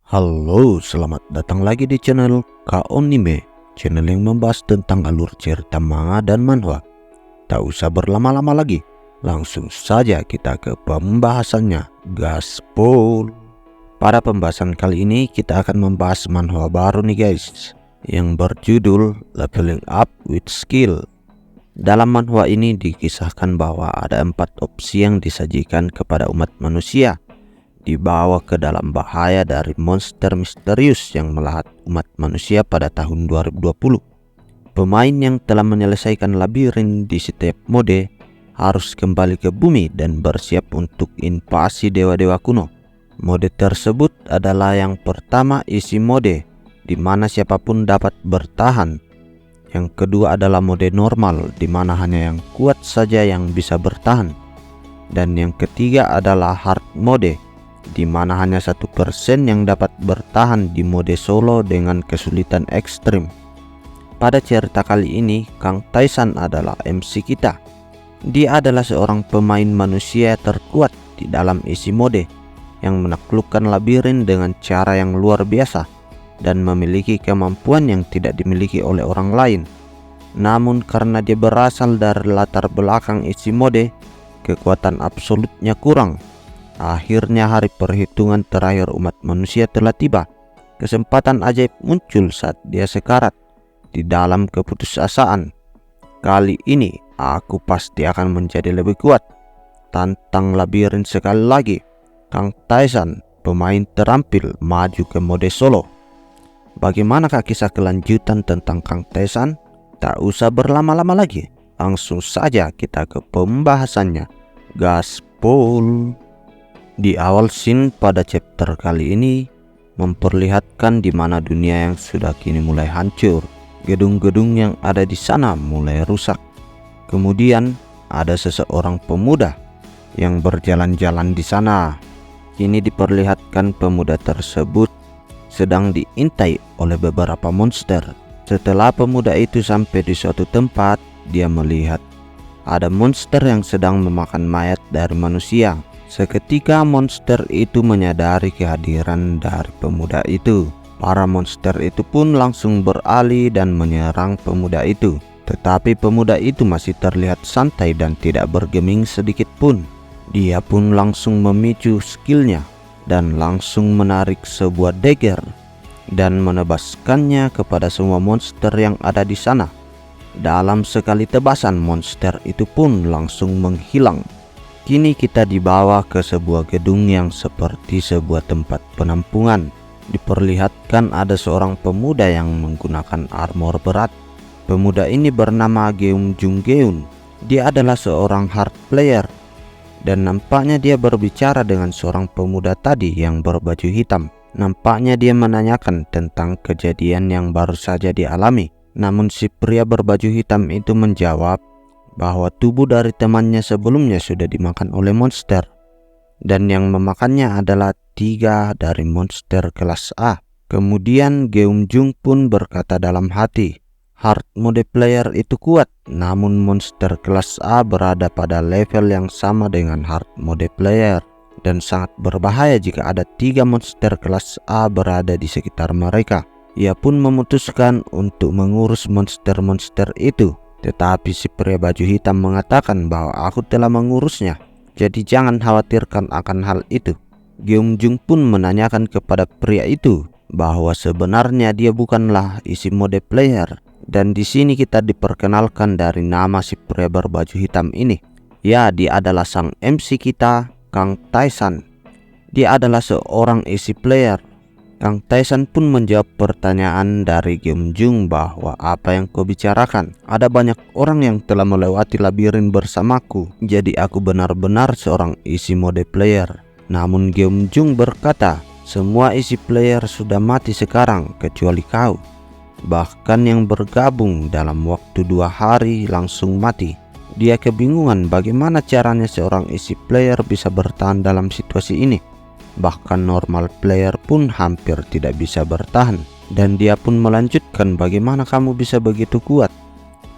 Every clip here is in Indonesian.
Halo, selamat datang lagi di channel Kaonime, channel yang membahas tentang alur cerita manga dan manhwa. Tak usah berlama-lama lagi, langsung saja kita ke pembahasannya. Gaspol. Pada pembahasan kali ini kita akan membahas manhwa baru nih guys, yang berjudul Leveling Up with Skill. Dalam manhwa ini dikisahkan bahwa ada 4 opsi yang disajikan kepada umat manusia, dibawa ke dalam bahaya dari monster misterius yang melahat umat manusia pada tahun 2020. Pemain yang telah menyelesaikan labirin di setiap mode harus kembali ke bumi dan bersiap untuk invasi dewa-dewa kuno. Mode tersebut adalah yang pertama isi mode, di mana siapapun dapat bertahan. Yang kedua adalah mode normal, di mana hanya yang kuat saja yang bisa bertahan. Dan yang ketiga adalah hard mode, di mana hanya 1% yang dapat bertahan di mode solo dengan kesulitan ekstrim. Pada cerita kali ini, Kang Tae-san adalah MC kita. Dia adalah seorang pemain manusia terkuat di dalam isi mode, yang menaklukkan labirin dengan cara yang luar biasa dan memiliki kemampuan yang tidak dimiliki oleh orang lain. Namun karena dia berasal dari latar belakang isi mode, kekuatan absolutnya kurang. Akhirnya hari perhitungan terakhir umat manusia telah tiba. Kesempatan ajaib muncul saat dia sekarat di dalam keputusasaan. Kali ini aku pasti akan menjadi lebih kuat. Tantang labirin sekali lagi. Kang Tae-san, pemain terampil, maju ke mode solo. Bagaimanakah kisah kelanjutan tentang Kang Tae-san? Tak usah berlama-lama lagi, langsung saja kita ke pembahasannya. Gaspol. Di awal scene pada chapter kali ini memperlihatkan di mana dunia yang sudah kini mulai hancur. Gedung-gedung yang ada di sana mulai rusak. Kemudian ada seseorang pemuda yang berjalan-jalan di sana. Kini diperlihatkan pemuda tersebut sedang diintai oleh beberapa monster. Setelah pemuda itu sampai di suatu tempat, dia melihat ada monster yang sedang memakan mayat dari manusia. Seketika monster itu menyadari kehadiran dari pemuda itu. Para monster itu pun langsung beralih dan menyerang pemuda itu. Tetapi pemuda itu masih terlihat santai dan tidak bergeming sedikit pun. Dia pun langsung memicu skillnya dan langsung menarik sebuah dagger dan menebaskannya kepada semua monster yang ada di sana. Dalam sekali tebasan, monster itu pun langsung menghilang. Kini kita dibawa ke sebuah gedung yang seperti sebuah tempat penampungan. Diperlihatkan ada seorang pemuda yang menggunakan armor berat. Pemuda ini bernama Geum Jung Geun. Dia adalah seorang hard player, dan nampaknya dia berbicara dengan seorang pemuda tadi yang berbaju hitam. Nampaknya dia menanyakan tentang kejadian yang baru saja dialami. Namun si pria berbaju hitam itu menjawab bahwa tubuh dari temannya sebelumnya sudah dimakan oleh monster, dan yang memakannya adalah 3 dari monster kelas A. Kemudian Geum Jung pun berkata dalam hati, hard mode player itu kuat, namun monster kelas A berada pada level yang sama dengan hard mode player, dan sangat berbahaya jika ada 3 monster kelas A berada di sekitar mereka. Ia pun memutuskan untuk mengurus monster-monster itu. Tetapi si pria baju hitam mengatakan bahwa aku telah mengurusnya, jadi jangan khawatirkan akan hal itu. Geum Jung pun menanyakan kepada pria itu bahwa sebenarnya dia bukanlah isi mode player. Dan di sini kita diperkenalkan dari nama si pria berbaju hitam ini. Ya, dia adalah sang MC kita, Kang Tae-san. Dia adalah seorang isi player. Kang Tae-san pun menjawab pertanyaan dari Geum Jung bahwa apa yang kau bicarakan? Ada banyak orang yang telah melewati labirin bersamaku, jadi aku benar-benar seorang isi mode player. Namun Geum Jung berkata, semua isi player sudah mati sekarang kecuali kau. Bahkan yang bergabung dalam waktu 2 hari langsung mati. Dia kebingungan bagaimana caranya seorang isi player bisa bertahan dalam situasi ini. Bahkan normal player pun hampir tidak bisa bertahan. Dan dia pun melanjutkan, bagaimana kamu bisa begitu kuat?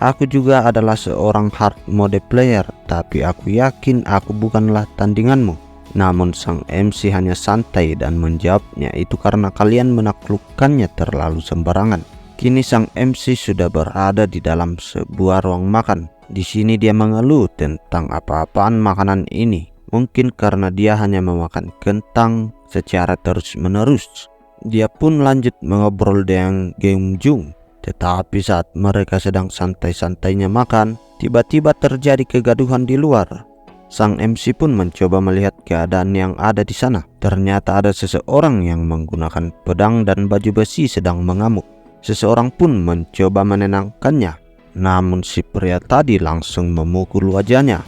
Aku juga adalah seorang hard mode player, tapi aku yakin aku bukanlah tandinganmu. Namun sang MC hanya santai dan menjawabnya itu karena kalian menaklukkannya terlalu sembarangan. Kini sang MC sudah berada di dalam sebuah ruang makan. Di sini dia mengeluh tentang apa-apaan makanan ini. Mungkin karena dia hanya memakan kentang secara terus-menerus. Dia pun lanjut mengobrol dengan Geum Jung. Tetapi saat mereka sedang santai-santainya makan, tiba-tiba terjadi kegaduhan di luar. Sang MC pun mencoba melihat keadaan yang ada di sana. Ternyata ada seseorang yang menggunakan pedang dan baju besi sedang mengamuk. Seseorang pun mencoba menenangkannya. Namun si pria tadi langsung memukul wajahnya.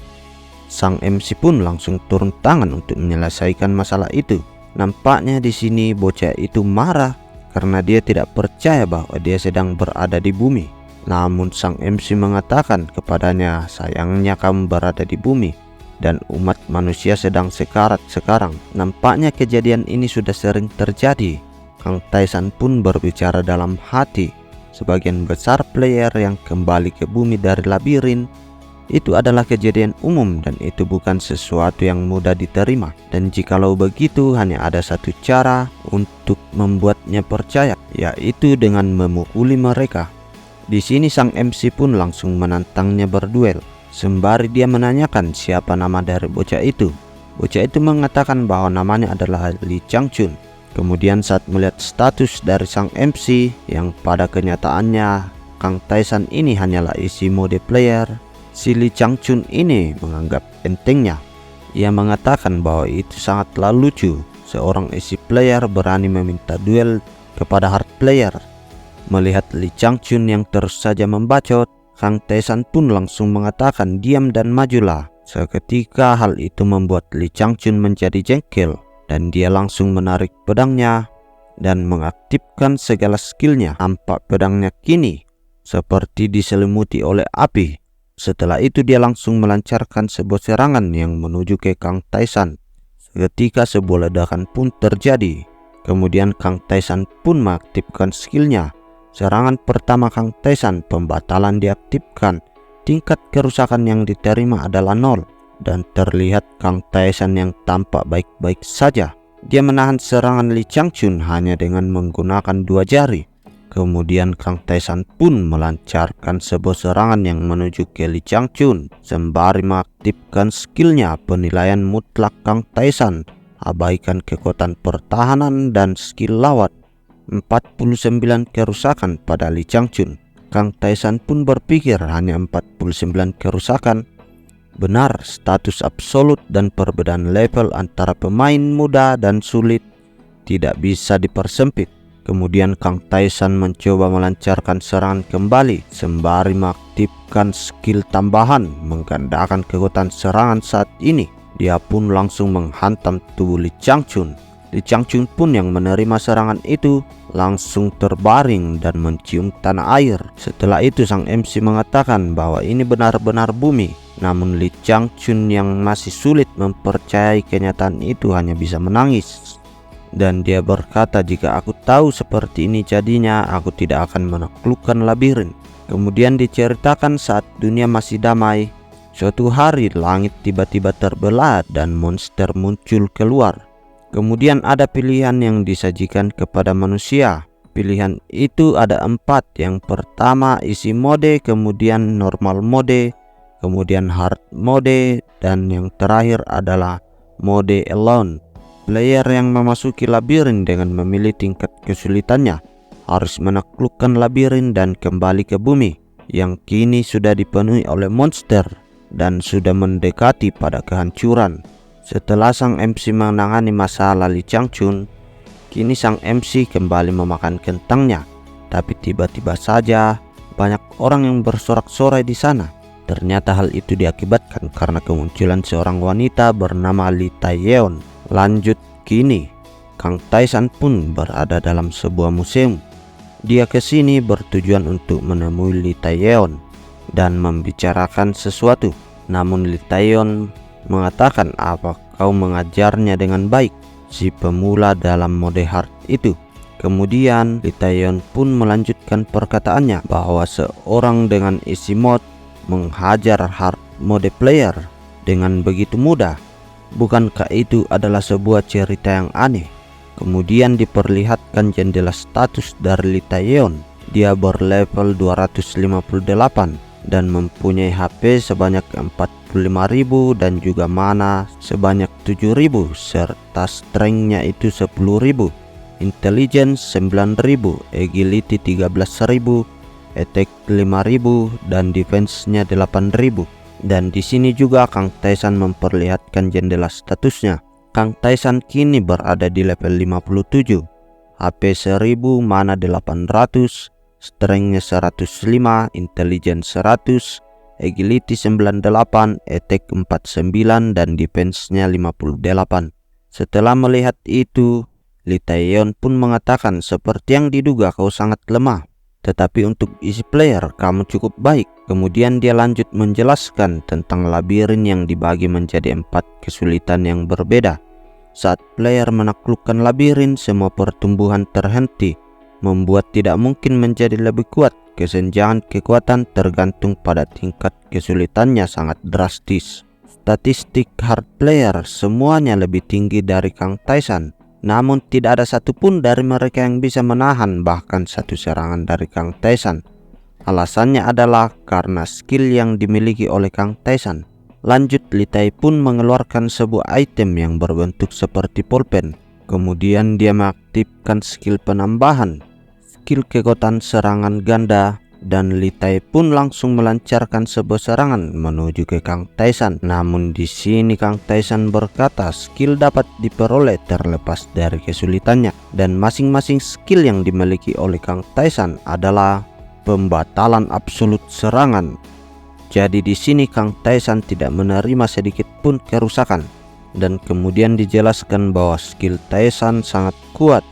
Sang MC pun langsung turun tangan untuk menyelesaikan masalah itu. Nampaknya di sini bocah itu marah karena dia tidak percaya bahwa dia sedang berada di bumi. Namun sang MC mengatakan kepadanya, sayangnya kamu berada di bumi dan umat manusia sedang sekarat sekarang. Nampaknya kejadian ini sudah sering terjadi. Kang Taesan pun berbicara dalam hati. Sebagian besar player yang kembali ke bumi dari labirin itu adalah kejadian umum dan itu bukan sesuatu yang mudah diterima. Dan jikalau begitu, hanya ada satu cara untuk membuatnya percaya, yaitu dengan memukuli mereka. Di sini sang MC pun langsung menantangnya berduel. Sembari dia menanyakan siapa nama dari bocah itu. Bocah itu mengatakan bahwa namanya adalah Lee Changchun. Kemudian saat melihat status dari sang MC yang pada kenyataannya Kang Taesan ini hanyalah isi mode player, si Lee Changchun ini menganggap entengnya. Ia mengatakan bahwa itu sangatlah lucu, seorang isi player berani meminta duel kepada hard player. Melihat Lee Changchun yang terus saja membacot, Kang Taesan pun langsung mengatakan diam dan majulah. Seketika hal itu membuat Lee Changchun menjadi jengkel dan dia langsung menarik pedangnya dan mengaktifkan segala skillnya. Nampak pedangnya kini seperti diselimuti oleh api. Setelah itu dia langsung melancarkan sebuah serangan yang menuju ke Kang Taesan. Seketika sebuah ledakan pun terjadi. Kemudian Kang Taesan pun mengaktifkan skillnya. Serangan pertama Kang Taesan pembatalan diaktifkan. Tingkat kerusakan yang diterima adalah 0 dan terlihat Kang Taesan yang tampak baik-baik saja. Dia menahan serangan Lee Changchun hanya dengan menggunakan 2 jari. Kemudian Kang Taesan pun melancarkan sebuah serangan yang menuju ke Lee Changchun. Sembari mengaktifkan skillnya penilaian mutlak Kang Taesan, abaikan kekuatan pertahanan dan skill lawat. 49 kerusakan pada Lee Changchun. Kang Taesan pun berpikir hanya 49 kerusakan. Benar, status absolut dan perbedaan level antara pemain muda dan sulit tidak bisa dipersempit. Kemudian Kang Taesan mencoba melancarkan serangan kembali sembari mengaktifkan skill tambahan menggandakan kekuatan serangan saat ini. Dia pun langsung menghantam tubuh Lee Changchun. Lee Changchun pun yang menerima serangan itu langsung terbaring dan mencium tanah air. Setelah itu sang MC mengatakan bahwa ini benar-benar bumi. Namun Lee Changchun yang masih sulit mempercayai kenyataan itu hanya bisa menangis. Dan dia berkata, jika aku tahu seperti ini jadinya, aku tidak akan menaklukkan labirin. Kemudian diceritakan saat dunia masih damai, suatu hari langit tiba-tiba terbelah dan monster muncul keluar. Kemudian ada pilihan yang disajikan kepada manusia. Pilihan itu ada 4. Yang pertama isi mode, kemudian normal mode, kemudian hard mode, dan yang terakhir adalah mode alone. Player yang memasuki labirin dengan memilih tingkat kesulitannya harus menaklukkan labirin dan kembali ke bumi yang kini sudah dipenuhi oleh monster dan sudah mendekati pada kehancuran. Setelah sang MC menangani masalah Lee Changchun, kini sang MC kembali memakan kentangnya. Tapi tiba-tiba saja banyak orang yang bersorak-sorai di sana. Ternyata hal itu diakibatkan karena kemunculan seorang wanita bernama Lee Taeyeon. Lanjut, kini Kang Taesan pun berada dalam sebuah museum. Dia kesini bertujuan untuk menemui Lee Taeyeon dan membicarakan sesuatu. Namun Lee Taeyeon mengatakan, apa kau mengajarnya dengan baik, si pemula dalam mode hard itu. Kemudian Lee Taeyeon pun melanjutkan perkataannya bahwa seorang dengan isi mod menghajar hard mode player dengan begitu mudah. Bukankah itu adalah sebuah cerita yang aneh? Kemudian diperlihatkan jendela status dari Lee Tae-yeon. Dia berlevel 258 dan mempunyai HP sebanyak 45.000 dan juga mana sebanyak 7.000 serta strength-nya itu 10.000, intelligence 9.000, agility 13.000, attack 5.000 dan defense-nya 8.000. Dan di sini juga Kang Tae-san memperlihatkan jendela statusnya. Kang Tae-san kini berada di level 57, HP 1000, mana 800, strength-nya 105, intelligence 100, agility 98, attack 49 dan defense-nya 58. Setelah melihat itu, Lee Tae-yeon pun mengatakan, "Seperti yang diduga, kau sangat lemah. Tetapi untuk isi player, kamu cukup baik." Kemudian dia lanjut menjelaskan tentang labirin yang dibagi menjadi 4 kesulitan yang berbeda. Saat player menaklukkan labirin, semua pertumbuhan terhenti, membuat tidak mungkin menjadi lebih kuat. Kesenjangan kekuatan tergantung pada tingkat kesulitannya sangat drastis. Statistik hard player semuanya lebih tinggi dari Kang Tae-san. Namun tidak ada satupun dari mereka yang bisa menahan bahkan satu serangan dari Kang Tae-san. Alasannya adalah karena skill yang dimiliki oleh Kang Tae-san. Lanjut, Lee Tae pun mengeluarkan sebuah item yang berbentuk seperti pulpen. Kemudian dia mengaktifkan skill penambahan, skill kekuatan serangan ganda, dan Lee Tae pun langsung melancarkan sebuah serangan menuju ke Kang Tae-san. Namun di sini Kang Tae-san berkata skill dapat diperoleh terlepas dari kesulitannya, dan masing-masing skill yang dimiliki oleh Kang Tae-san adalah pembatalan absolut serangan. Jadi di sini Kang Tae-san tidak menerima sedikit pun kerusakan. Dan kemudian dijelaskan bahwa skill Tae-san sangat kuat,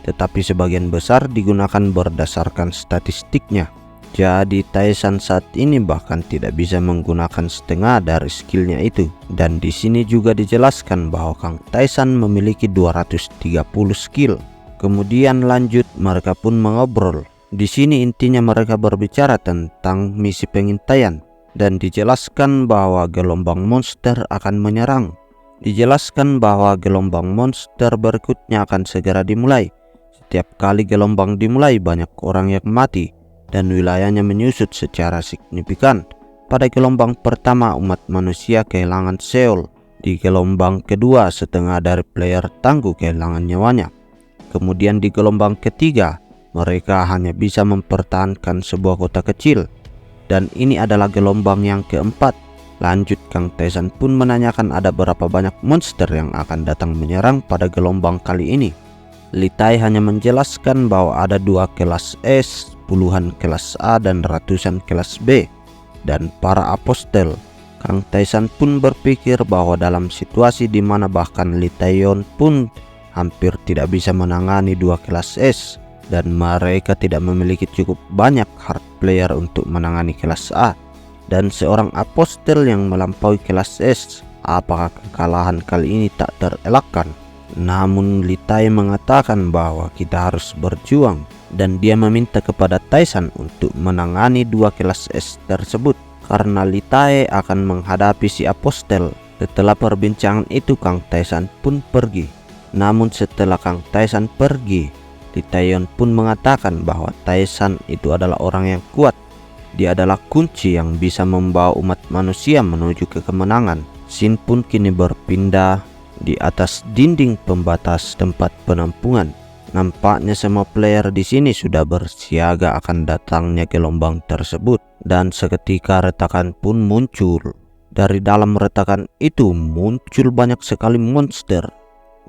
tetapi sebagian besar digunakan berdasarkan statistiknya. Jadi Tae-san saat ini bahkan tidak bisa menggunakan setengah dari skillnya itu. Dan di sini juga dijelaskan bahwa Kang Tae-san memiliki 230 skill. Kemudian lanjut, mereka pun mengobrol. Di sini intinya mereka berbicara tentang misi pengintaian dan dijelaskan bahwa gelombang monster akan menyerang. Dijelaskan bahwa gelombang monster berikutnya akan segera dimulai. Setiap kali gelombang dimulai, banyak orang yang mati dan wilayahnya menyusut secara signifikan. Pada gelombang pertama, umat manusia kehilangan Seoul. Di gelombang kedua, setengah dari player tangguh kehilangan nyawanya. Kemudian di gelombang ketiga, mereka hanya bisa mempertahankan sebuah kota kecil. Dan ini adalah gelombang yang keempat. Lanjut, Kang Tae-san pun menanyakan ada berapa banyak monster yang akan datang menyerang pada gelombang kali ini. Lee Tae hanya menjelaskan bahwa ada 2 kelas S, puluhan kelas A dan ratusan kelas B, dan para apostel. Kang Tae-san pun berpikir bahwa dalam situasi di mana bahkan Lee Tae-yeon pun hampir tidak bisa menangani 2 kelas S, dan mereka tidak memiliki cukup banyak hard player untuk menangani kelas A, dan seorang apostel yang melampaui kelas S, apakah kekalahan kali ini tak terelakkan? Namun Lee Tae mengatakan bahwa kita harus berjuang, dan dia meminta kepada Tae-san untuk menangani 2 kelas S tersebut karena Lee Tae akan menghadapi si apostel. Setelah perbincangan itu, Kang Tae-san pun pergi. Namun setelah Kang Tae-san pergi, Lee Tae-yeon pun mengatakan bahwa Tae-san itu adalah orang yang kuat. Dia adalah kunci yang bisa membawa umat manusia menuju ke kemenangan. Scene pun kini berpindah di atas dinding pembatas tempat penampungan. Nampaknya semua player di sini sudah bersiaga akan datangnya gelombang tersebut, dan seketika retakan pun muncul. Dari dalam retakan itu muncul banyak sekali monster,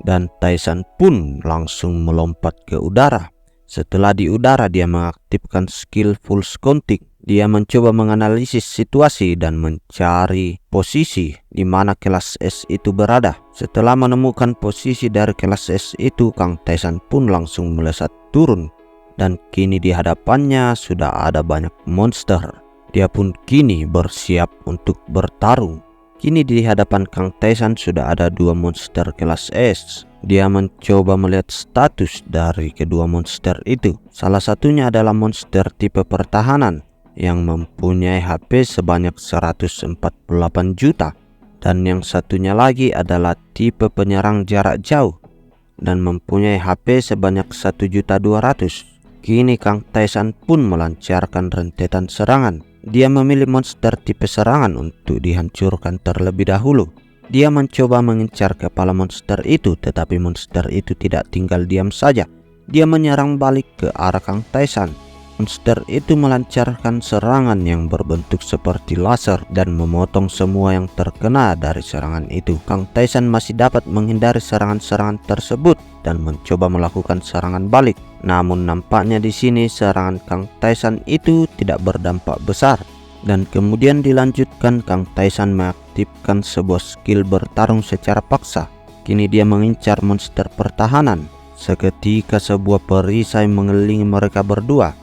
dan Tae-san pun langsung melompat ke udara. Setelah di udara, dia mengaktifkan skill full scouting. Dia mencoba menganalisis situasi dan mencari posisi di mana kelas S itu berada. Setelah menemukan posisi dari kelas S itu, Kang Tae-san pun langsung melesat turun. Dan kini di hadapannya sudah ada banyak monster. Dia pun kini bersiap untuk bertarung. Kini di hadapan Kang Tae-san sudah ada 2 monster kelas S. Dia mencoba melihat status dari kedua monster itu. Salah satunya adalah monster tipe pertahanan yang mempunyai HP sebanyak 148 juta. Dan yang satunya lagi adalah tipe penyerang jarak jauh dan mempunyai HP sebanyak 1.200.000. Kini Kang Taisan pun melancarkan rentetan serangan. Dia memilih monster tipe serangan untuk dihancurkan terlebih dahulu. Dia mencoba mengincar kepala monster itu, tetapi monster itu tidak tinggal diam saja. Dia menyerang balik ke arah Kang Taisan. Monster itu melancarkan serangan yang berbentuk seperti laser dan memotong semua yang terkena dari serangan itu. Kang Taisan masih dapat menghindari serangan-serangan tersebut dan mencoba melakukan serangan balik. Namun nampaknya di sini serangan Kang Taisan itu tidak berdampak besar. Dan kemudian dilanjutkan, Kang Taisan mengaktifkan sebuah skill bertarung secara paksa. Kini dia mengincar monster pertahanan. Seketika sebuah perisai mengelilingi mereka berdua.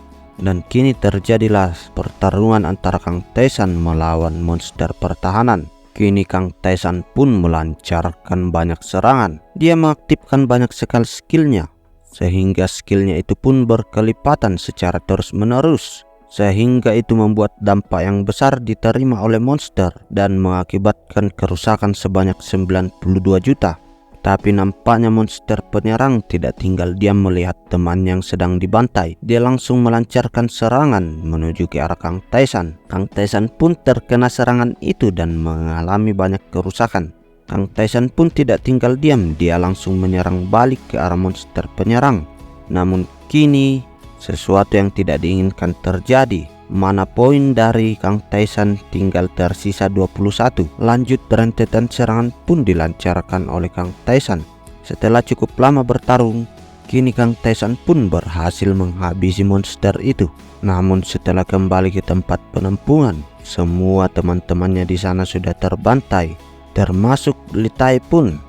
Dan kini terjadilah pertarungan antara Kang Taisan melawan monster pertahanan. Kini Kang Taisan pun melancarkan banyak serangan. Dia mengaktifkan banyak sekali skillnya, sehingga skillnya itu pun berkelipatan secara terus-menerus. Sehingga itu membuat dampak yang besar diterima oleh monster dan mengakibatkan kerusakan sebanyak 92 juta. Tapi nampaknya monster penyerang tidak tinggal diam melihat teman yang sedang dibantai. Dia langsung melancarkan serangan menuju ke arah Kang Taisan. Kang Taisan pun terkena serangan itu dan mengalami banyak kerusakan. Kang Taisan pun tidak tinggal diam. Dia langsung menyerang balik ke arah monster penyerang. Namun kini sesuatu yang tidak diinginkan terjadi. Mana poin dari Kang Taisan tinggal tersisa 21. Lanjut rentetan serangan pun dilancarkan oleh Kang Taisan. Setelah cukup lama bertarung, kini Kang Taisan pun berhasil menghabisi monster itu. Namun setelah kembali ke tempat penampungan, semua teman-temannya di sana sudah terbantai, termasuk Litai pun.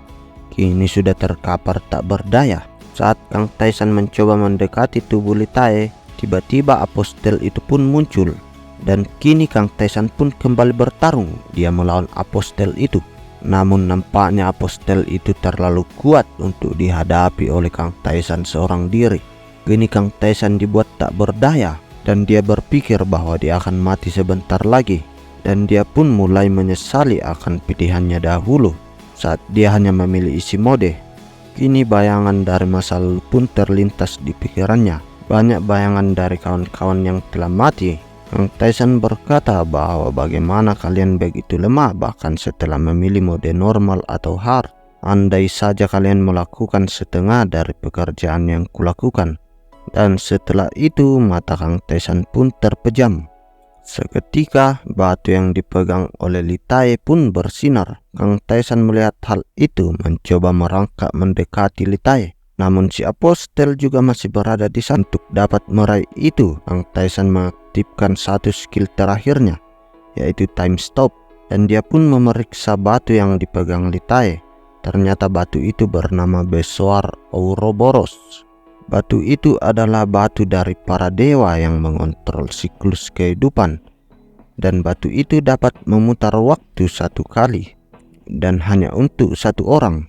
Kini sudah terkapar tak berdaya. Saat Kang Taisan mencoba mendekati tubuh Litai, tiba-tiba apostel itu pun muncul. Dan kini Kang Taisan pun kembali bertarung. Dia melawan apostel itu. Namun nampaknya apostel itu terlalu kuat untuk dihadapi oleh Kang Taisan seorang diri. Kini Kang Taisan dibuat tak berdaya. Dan dia berpikir bahwa dia akan mati sebentar lagi. Dan dia pun mulai menyesali akan pilihannya dahulu saat dia hanya memilih isi mode. Kini bayangan dari masa lalu pun terlintas di pikirannya. Banyak bayangan dari kawan-kawan yang telah mati. Kang Taisan berkata bahwa bagaimana kalian begitu lemah bahkan setelah memilih mode normal atau hard. Andai saja kalian melakukan setengah dari pekerjaan yang kulakukan. Dan setelah itu mata Kang Taisan pun terpejam. Seketika batu yang dipegang oleh Litai pun bersinar. Kang Taisan melihat hal itu mencoba merangkak mendekati Litai. Namun si apostel juga masih berada di sana. Untuk dapat meraih itu, Kang Taisan mengaktifkan satu skill terakhirnya, yaitu time stop. Dan dia pun memeriksa batu yang dipegang Litai. Ternyata batu itu bernama Besoar Ouroboros. Batu itu adalah batu dari para dewa yang mengontrol siklus kehidupan. Dan batu itu dapat memutar waktu satu kali. Dan hanya untuk satu orang.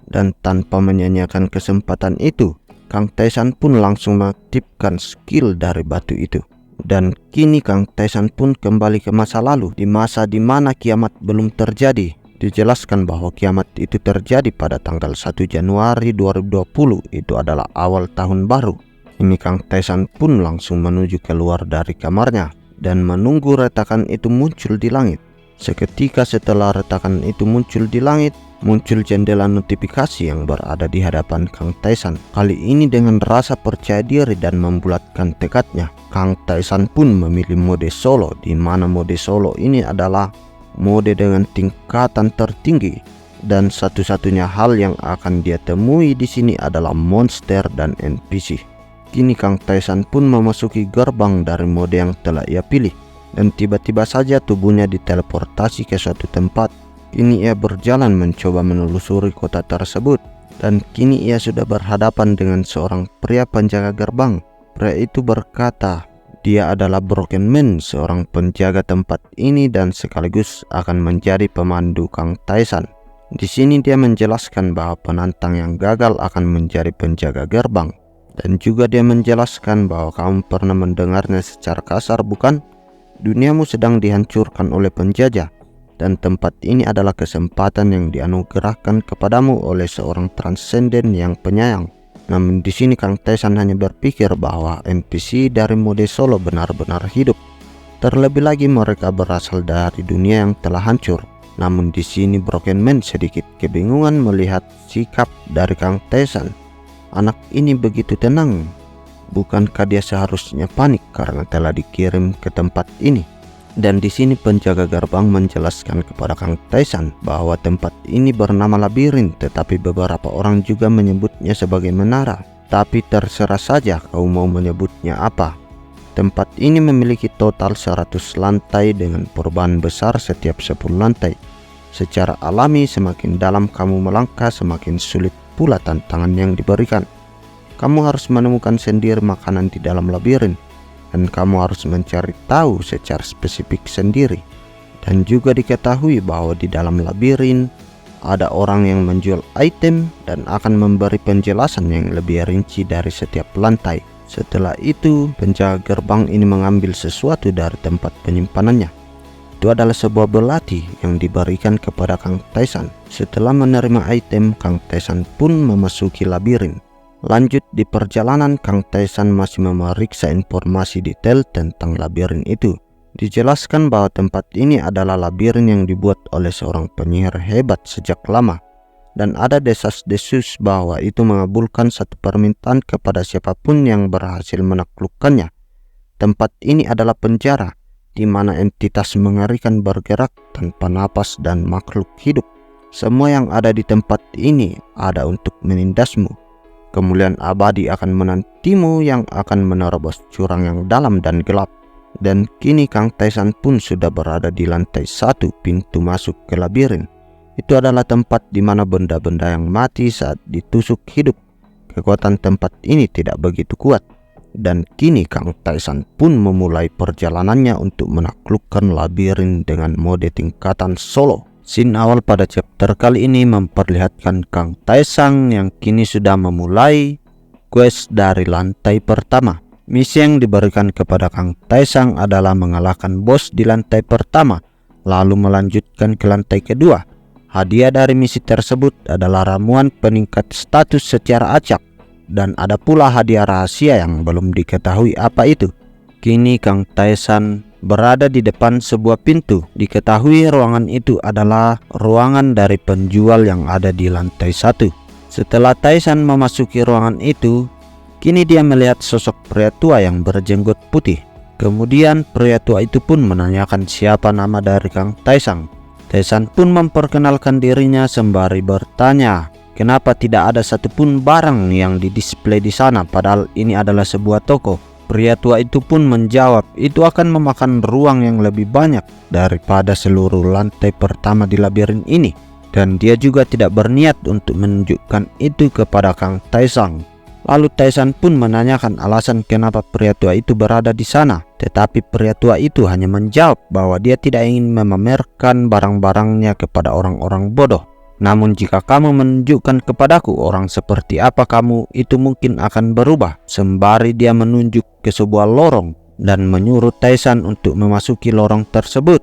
Dan tanpa menyanyiakan kesempatan itu, Kang Taisan pun langsung mengaktifkan skill dari batu itu. Dan kini Kang Taisan pun kembali ke masa lalu, di masa di mana kiamat belum terjadi. Dijelaskan bahwa kiamat itu terjadi pada tanggal 1 Januari 2020, itu adalah awal tahun baru. Ini Kang Taisan pun langsung menuju keluar dari kamarnya dan menunggu retakan itu muncul di langit. Seketika setelah retakan itu muncul di langit, muncul jendela notifikasi yang berada di hadapan Kang Taisan. Kali ini dengan rasa percaya diri dan membulatkan tekadnya, Kang Taisan pun memilih mode solo, di mana mode solo ini adalah mode dengan tingkatan tertinggi. Dan satu-satunya hal yang akan dia temui di sini adalah monster dan NPC. Kini Kang Taisan pun memasuki gerbang dari mode yang telah ia pilih. Dan tiba-tiba saja tubuhnya diteleportasi ke suatu tempat. Kini ia berjalan mencoba menelusuri kota tersebut. Dan kini ia sudah berhadapan dengan seorang pria penjaga gerbang. Pria itu berkata, dia adalah Broken Man, seorang penjaga tempat ini dan sekaligus akan menjadi pemandu Kang Taisan. Di sini dia menjelaskan bahwa penantang yang gagal akan menjadi penjaga gerbang. Dan juga dia menjelaskan bahwa kamu pernah mendengarnya secara kasar, bukan? Duniamu sedang dihancurkan oleh penjajah. dan tempat ini adalah kesempatan yang dianugerahkan kepadamu oleh seorang transenden yang penyayang. Namun di sini Kang Taisan hanya berpikir bahwa NPC dari mode solo benar-benar hidup. Terlebih lagi mereka berasal dari dunia yang telah hancur. Namun di sini Broken Man sedikit kebingungan melihat sikap dari Kang Taisan. Anak ini begitu tenang. Bukankah dia seharusnya panik karena telah dikirim ke tempat ini? Dan di sini penjaga gerbang menjelaskan kepada Kang Taisan bahwa tempat ini bernama labirin, tetapi beberapa orang juga menyebutnya sebagai menara. Tapi terserah saja kau mau menyebutnya apa. Tempat ini memiliki total 100 lantai dengan perubahan besar setiap 10 lantai. Secara alami semakin dalam kamu melangkah semakin sulit pula tantangan yang diberikan. Kamu harus menemukan sendiri makanan di dalam labirin, dan kamu harus mencari tahu secara spesifik sendiri. Dan juga diketahui bahwa di dalam labirin ada orang yang menjual item dan akan memberi penjelasan yang lebih rinci dari setiap lantai. Setelah itu, penjaga gerbang ini mengambil sesuatu dari tempat penyimpanannya. Itu adalah sebuah belati yang diberikan kepada Kang Taisan. Setelah menerima item, Kang Taisan pun memasuki labirin. Lanjut di perjalanan, Kang Taisan masih memeriksa informasi detail tentang labirin itu. Dijelaskan bahwa tempat ini adalah labirin yang dibuat oleh seorang penyihir hebat sejak lama. Dan ada desas-desus bahwa itu mengabulkan satu permintaan kepada siapapun yang berhasil menaklukkannya. Tempat ini adalah penjara, di mana entitas mengerikan bergerak tanpa napas dan makhluk hidup. Semua yang ada di tempat ini ada untuk menindasmu. Kemuliaan abadi akan menantimu yang akan menerobos jurang yang dalam dan gelap. Dan kini Kang Taisan pun sudah berada di lantai 1 pintu masuk ke labirin. Itu adalah tempat di mana benda-benda yang mati saat ditusuk hidup. Kekuatan tempat ini tidak begitu kuat. Dan kini Kang Taisan pun memulai perjalanannya untuk menaklukkan labirin dengan mode tingkatan solo. Scene awal pada chapter kali ini memperlihatkan Kang Taisan yang kini sudah memulai quest dari lantai pertama. Misi yang diberikan kepada Kang Taisan adalah mengalahkan bos di lantai pertama, lalu melanjutkan ke lantai kedua. Hadiah dari misi tersebut adalah ramuan peningkat status secara acak, dan ada pula hadiah rahasia yang belum diketahui apa itu. Kini Kang Taisan berada di depan sebuah pintu. Diketahui ruangan itu adalah ruangan dari penjual yang ada di lantai 1. Setelah Taisan memasuki ruangan itu, kini dia melihat sosok pria tua yang berjenggot putih. Kemudian pria tua itu pun menanyakan siapa nama dari Kang Taisan. Taisan pun memperkenalkan dirinya sembari bertanya, kenapa tidak ada satupun barang yang didisplay di sana padahal ini adalah sebuah toko. Pria tua itu pun menjawab, itu akan memakan ruang yang lebih banyak daripada seluruh lantai pertama di labirin ini. Dan dia juga tidak berniat untuk menunjukkan itu kepada Kang Taisan. Lalu Taisan pun menanyakan alasan kenapa pria tua itu berada di sana. Tetapi pria tua itu hanya menjawab bahwa dia tidak ingin memamerkan barang-barangnya kepada orang-orang bodoh. Namun jika kamu menunjukkan kepadaku orang seperti apa kamu, itu mungkin akan berubah. Sembari dia menunjuk ke sebuah lorong dan menyuruh Taisan untuk memasuki lorong tersebut.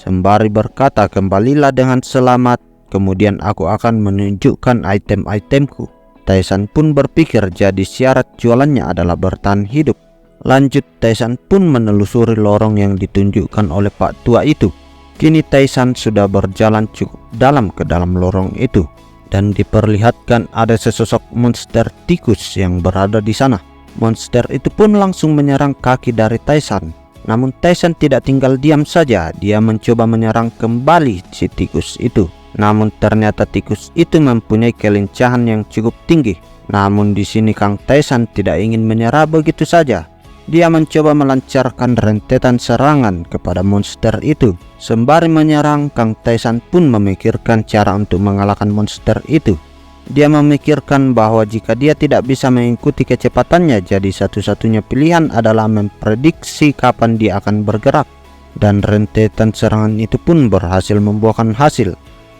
Sembari berkata, kembalilah dengan selamat, kemudian aku akan menunjukkan item-itemku. Taisan pun berpikir jadi syarat jualannya adalah bertahan hidup. Lanjut Taisan pun menelusuri lorong yang ditunjukkan oleh Pak Tua itu. Kini Taisan sudah berjalan cukup dalam ke dalam lorong itu dan diperlihatkan ada sesosok monster tikus yang berada di sana. Monster itu pun langsung menyerang kaki dari Taisan. Namun Taisan tidak tinggal diam saja, dia mencoba menyerang kembali si tikus itu. Namun ternyata tikus itu mempunyai kelincahan yang cukup tinggi. Namun di sini Kang Taisan tidak ingin menyerah begitu saja. Dia mencoba melancarkan rentetan serangan kepada monster itu. Sembari menyerang, Kang Taisan pun memikirkan cara untuk mengalahkan monster itu. Dia memikirkan bahwa jika dia tidak bisa mengikuti kecepatannya, jadi satu-satunya pilihan adalah memprediksi kapan dia akan bergerak. Dan rentetan serangan itu pun berhasil membuahkan hasil.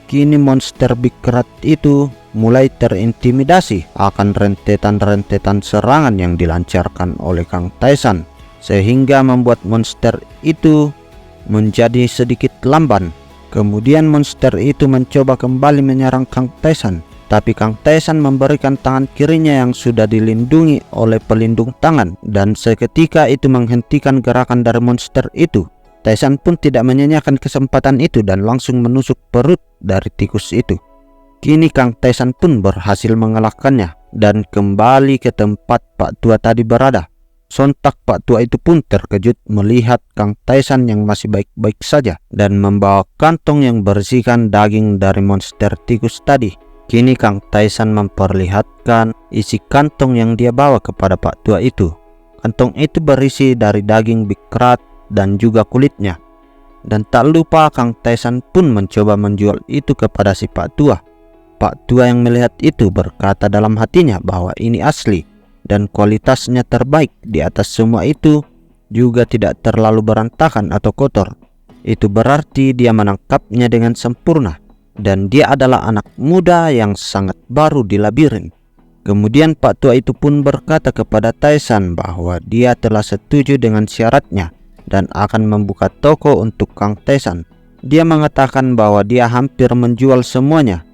Kini monster Big Rat itu mulai terintimidasi akan rentetan-rentetan serangan yang dilancarkan oleh Kang Taisan, sehingga membuat monster itu menjadi sedikit lamban. Kemudian monster itu mencoba kembali menyerang Kang Taesan, tapi Kang Taesan memberikan tangan kirinya yang sudah dilindungi oleh pelindung tangan, dan seketika itu menghentikan gerakan dari monster itu. Taesan pun tidak menyanyiakan kesempatan itu dan langsung menusuk perut dari tikus itu. Kini Kang Taesan pun berhasil mengalahkannya dan kembali ke tempat Pak Tua tadi berada. Sontak Pak Tua itu pun terkejut melihat Kang Taesan yang masih baik-baik saja dan membawa kantong yang berisikan daging dari monster tikus tadi. Kini Kang Taesan memperlihatkan isi kantong yang dia bawa kepada Pak Tua itu. Kantong itu berisi dari daging big rat dan juga kulitnya. Dan tak lupa Kang Taesan pun mencoba menjual itu kepada si Pak Tua. Pak Tua yang melihat itu berkata dalam hatinya bahwa ini asli dan kualitasnya terbaik. Di atas semua itu juga tidak terlalu berantakan atau kotor. Itu berarti dia menangkapnya dengan sempurna, dan dia adalah anak muda yang sangat baru di labirin. Kemudian Pak Tua itu pun berkata kepada Taesan bahwa dia telah setuju dengan syaratnya dan akan membuka toko untuk Kang Taesan. Dia mengatakan bahwa dia hampir menjual semuanya.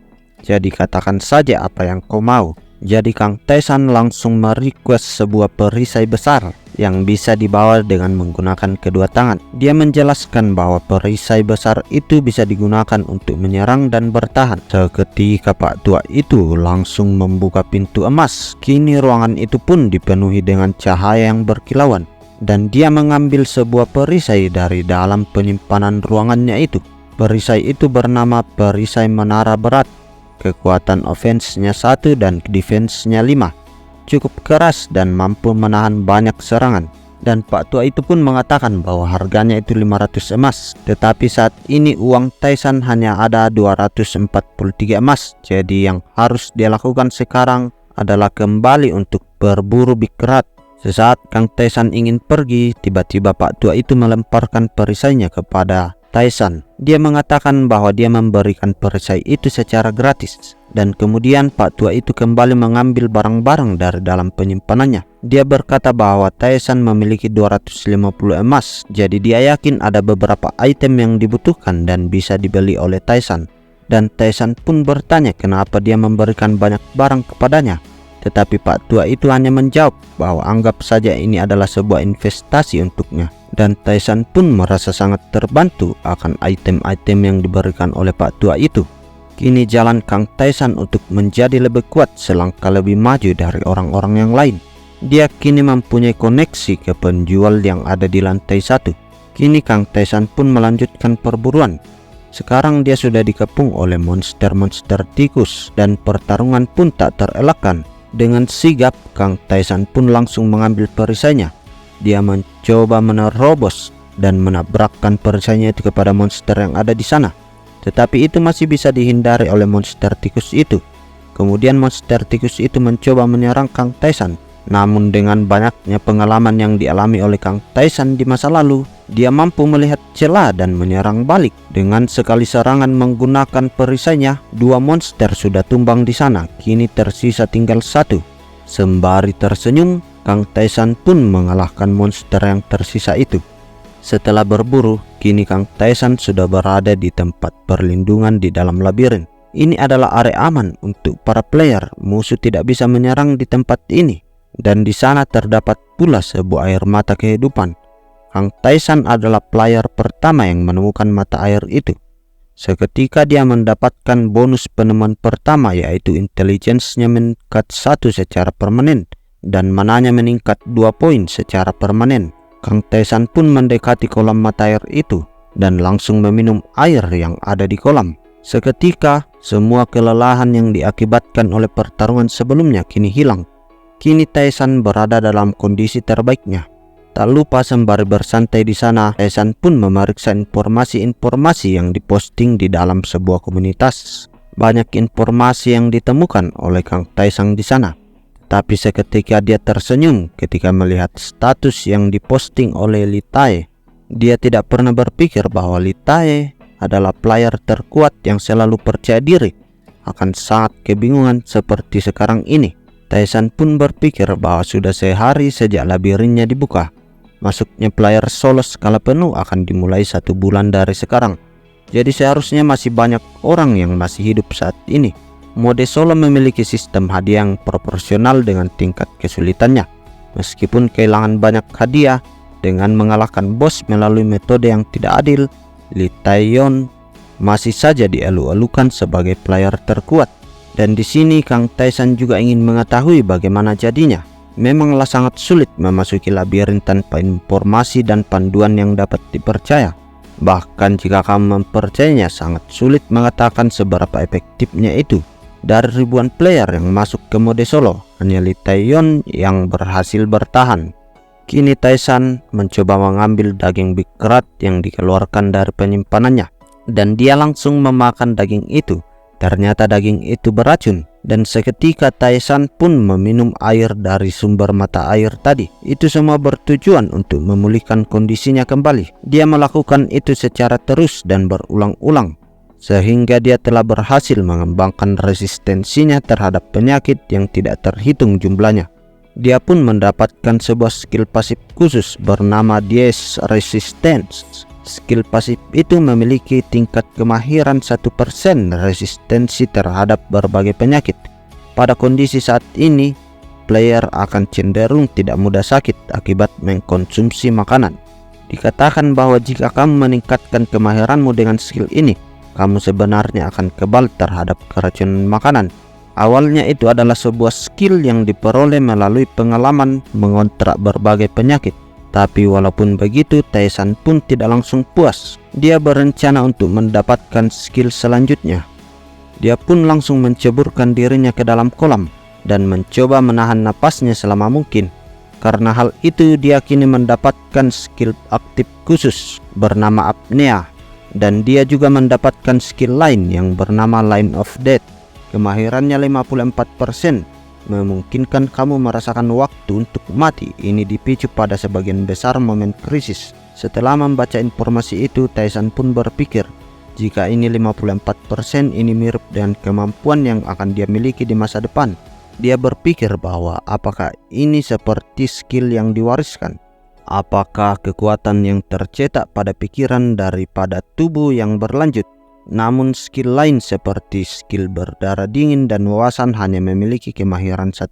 Jadi katakan saja apa yang kau mau. Jadi Kang Taesan langsung merequest sebuah perisai besar yang bisa dibawa dengan menggunakan kedua tangan. Dia menjelaskan bahwa perisai besar itu bisa digunakan untuk menyerang dan bertahan. Seketika Pak Tua itu langsung membuka pintu emas. Kini ruangan itu pun dipenuhi dengan cahaya yang berkilauan, dan dia mengambil sebuah perisai dari dalam penyimpanan ruangannya itu. Perisai itu bernama perisai menara berat. Kekuatan offense-nya 1 dan defense-nya 5. Cukup keras dan mampu menahan banyak serangan. Dan Pak Tua itu pun mengatakan bahwa harganya itu 500 emas. Tetapi saat ini uang Taesan hanya ada 243 emas. Jadi yang harus dia lakukan sekarang adalah kembali untuk berburu big rat. Sesaat Kang Taesan ingin pergi, tiba-tiba Pak Tua itu melemparkan perisainya kepada Taesan. Dia mengatakan bahwa dia memberikan perisai itu secara gratis, dan kemudian Pak Tua itu kembali mengambil barang-barang dari dalam penyimpanannya. Dia berkata bahwa Taesan memiliki 250 emas, jadi dia yakin ada beberapa item yang dibutuhkan dan bisa dibeli oleh Taesan. Dan Taesan pun bertanya kenapa dia memberikan banyak barang kepadanya. Tetapi Pak Tua itu hanya menjawab bahwa anggap saja ini adalah sebuah investasi untuknya. Dan Taesan pun merasa sangat terbantu akan item-item yang diberikan oleh Pak Tua itu. Kini jalan Kang Taesan untuk menjadi lebih kuat selangkah lebih maju dari orang-orang yang lain. Dia kini mempunyai koneksi ke penjual yang ada di lantai 1. Kini Kang Taesan pun melanjutkan perburuan. Sekarang dia sudah dikepung oleh monster-monster tikus dan pertarungan pun tak terelakkan. Dengan sigap Kang Taesan pun langsung mengambil perisainya. Dia mencoba menerobos dan menabrakkan perisainya itu kepada monster yang ada di sana. Tetapi itu masih bisa dihindari oleh monster tikus itu. Kemudian monster tikus itu mencoba menyerang Kang Taesan. Namun dengan banyaknya pengalaman yang dialami oleh Kang Taesan di masa lalu, dia mampu melihat celah dan menyerang balik. Dengan sekali serangan menggunakan perisainya, 2 monster sudah tumbang di sana. Kini tersisa tinggal 1. Sembari tersenyum, Kang Taesan pun mengalahkan monster yang tersisa itu. Setelah berburu, kini Kang Taesan sudah berada di tempat perlindungan di dalam labirin. Ini adalah area aman untuk para player. Musuh tidak bisa menyerang di tempat ini. Dan di sana terdapat pula sebuah air mata kehidupan. Kang Taesan adalah player pertama yang menemukan mata air itu. Seketika dia mendapatkan bonus penemuan pertama, yaitu intelligence-nya meningkat 1 secara permanen dan mananya meningkat 2 poin secara permanen. Kang Taesan pun mendekati kolam mata air itu dan langsung meminum air yang ada di kolam. Seketika semua kelelahan yang diakibatkan oleh pertarungan sebelumnya kini hilang. Kini Taesan berada dalam kondisi terbaiknya. Tak lupa sembari bersantai di sana, Taesan pun memeriksa informasi-informasi yang diposting di dalam sebuah komunitas. Banyak informasi yang ditemukan oleh Kang Taesan di sana. Tapi seketika dia tersenyum ketika melihat status yang diposting oleh Lee Tae. Dia tidak pernah berpikir bahwa Lee Tae adalah player terkuat yang selalu percaya diri. Akan sangat kebingungan seperti sekarang ini. Taesan pun berpikir bahwa sudah sehari sejak labirinnya dibuka. Masuknya player solo skala penuh akan dimulai 1 bulan dari sekarang. Jadi seharusnya masih banyak orang yang masih hidup saat ini. Mode solo memiliki sistem hadiah yang proporsional dengan tingkat kesulitannya. Meskipun kehilangan banyak hadiah dengan mengalahkan bos melalui metode yang tidak adil, Lee Tae-yeon masih saja dielu-elukan sebagai player terkuat. Dan di sini Kang Tae-san juga ingin mengetahui bagaimana jadinya. Memanglah sangat sulit memasuki labirin tanpa informasi dan panduan yang dapat dipercaya. Bahkan jika kamu mempercayainya, sangat sulit mengatakan seberapa efektifnya itu. Dari ribuan player yang masuk ke mode solo, hanya Lee Tae-yeon yang berhasil bertahan. Kini Tae-san mencoba mengambil daging big rat yang dikeluarkan dari penyimpanannya, dan dia langsung memakan daging itu. Ternyata daging itu beracun, dan seketika Tae-san pun meminum air dari sumber mata air tadi. Itu semua bertujuan untuk memulihkan kondisinya kembali. Dia melakukan itu secara terus dan berulang-ulang, sehingga dia telah berhasil mengembangkan resistensinya terhadap penyakit yang tidak terhitung jumlahnya. Dia pun mendapatkan sebuah skill pasif khusus bernama Dies Resistance. Skill pasif itu memiliki tingkat kemahiran 1% resistensi terhadap berbagai penyakit. Pada kondisi saat ini, player akan cenderung tidak mudah sakit akibat mengkonsumsi makanan. Dikatakan bahwa jika kamu meningkatkan kemahiranmu dengan skill ini, kamu sebenarnya akan kebal terhadap keracunan makanan. Awalnya itu adalah sebuah skill yang diperoleh melalui pengalaman mengontrak berbagai penyakit. Tapi walaupun begitu, Tae-san pun tidak langsung puas. Dia berencana untuk mendapatkan skill selanjutnya. Dia pun langsung menceburkan dirinya ke dalam kolam dan mencoba menahan napasnya selama mungkin. Karena hal itu, dia kini mendapatkan skill aktif khusus bernama apnea. Dan dia juga mendapatkan skill lain yang bernama line of death. Kemahirannya 54%, memungkinkan kamu merasakan waktu untuk mati. Ini dipicu pada sebagian besar momen krisis. Setelah membaca informasi itu, Tae-san pun berpikir, jika ini 54%, ini mirip dengan kemampuan yang akan dia miliki di masa depan. Dia berpikir bahwa apakah ini seperti skill yang diwariskan? Apakah kekuatan yang tercetak pada pikiran daripada tubuh yang berlanjut? Namun skill lain seperti skill berdarah dingin dan wawasan hanya memiliki kemahiran 1%.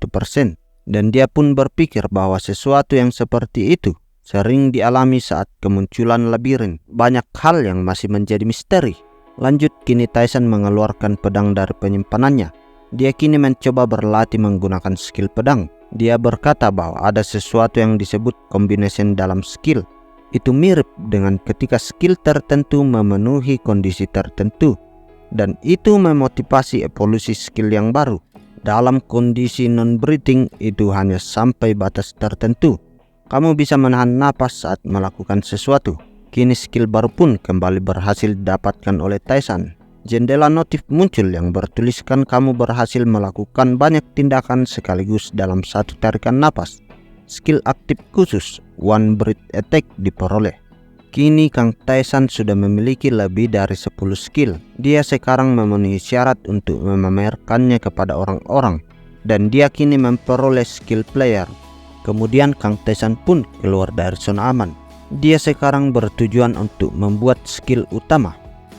Dan dia pun berpikir bahwa sesuatu yang seperti itu sering dialami saat kemunculan labirin. Banyak hal yang masih menjadi misteri. Lanjut, kini Tae-san mengeluarkan pedang dari penyimpanannya. Dia kini mencoba berlatih menggunakan skill pedang. Dia berkata bahwa ada sesuatu yang disebut combination dalam skill. Itu mirip dengan ketika skill tertentu memenuhi kondisi tertentu, dan itu memotivasi evolusi skill yang baru. Dalam kondisi non-breathing itu hanya sampai batas tertentu. Kamu bisa menahan napas saat melakukan sesuatu. Kini skill baru pun kembali berhasil didapatkan oleh Tae-san. Jendela notif muncul yang bertuliskan kamu berhasil melakukan banyak tindakan sekaligus dalam satu tarikan napas. Skill aktif khusus One Breath Attack diperoleh. Kini Kang Tae-san sudah memiliki lebih dari 10 skill. Dia sekarang memenuhi syarat untuk memamerkannya kepada orang-orang, dan dia kini memperoleh skill player. Kemudian Kang Tae-san pun keluar dari zona aman. Dia sekarang bertujuan untuk membuat skill utama.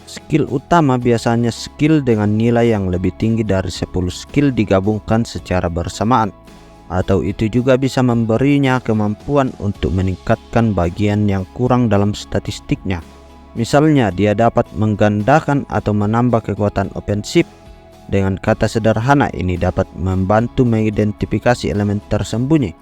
Skill utama biasanya skill dengan nilai yang lebih tinggi dari 10 skill digabungkan secara bersamaan. Atau itu juga bisa memberinya kemampuan untuk meningkatkan bagian yang kurang dalam statistiknya. Misalnya, dia dapat menggandakan atau menambah kekuatan ofensif. Dengan kata sederhana, ini dapat membantu mengidentifikasi elemen tersembunyi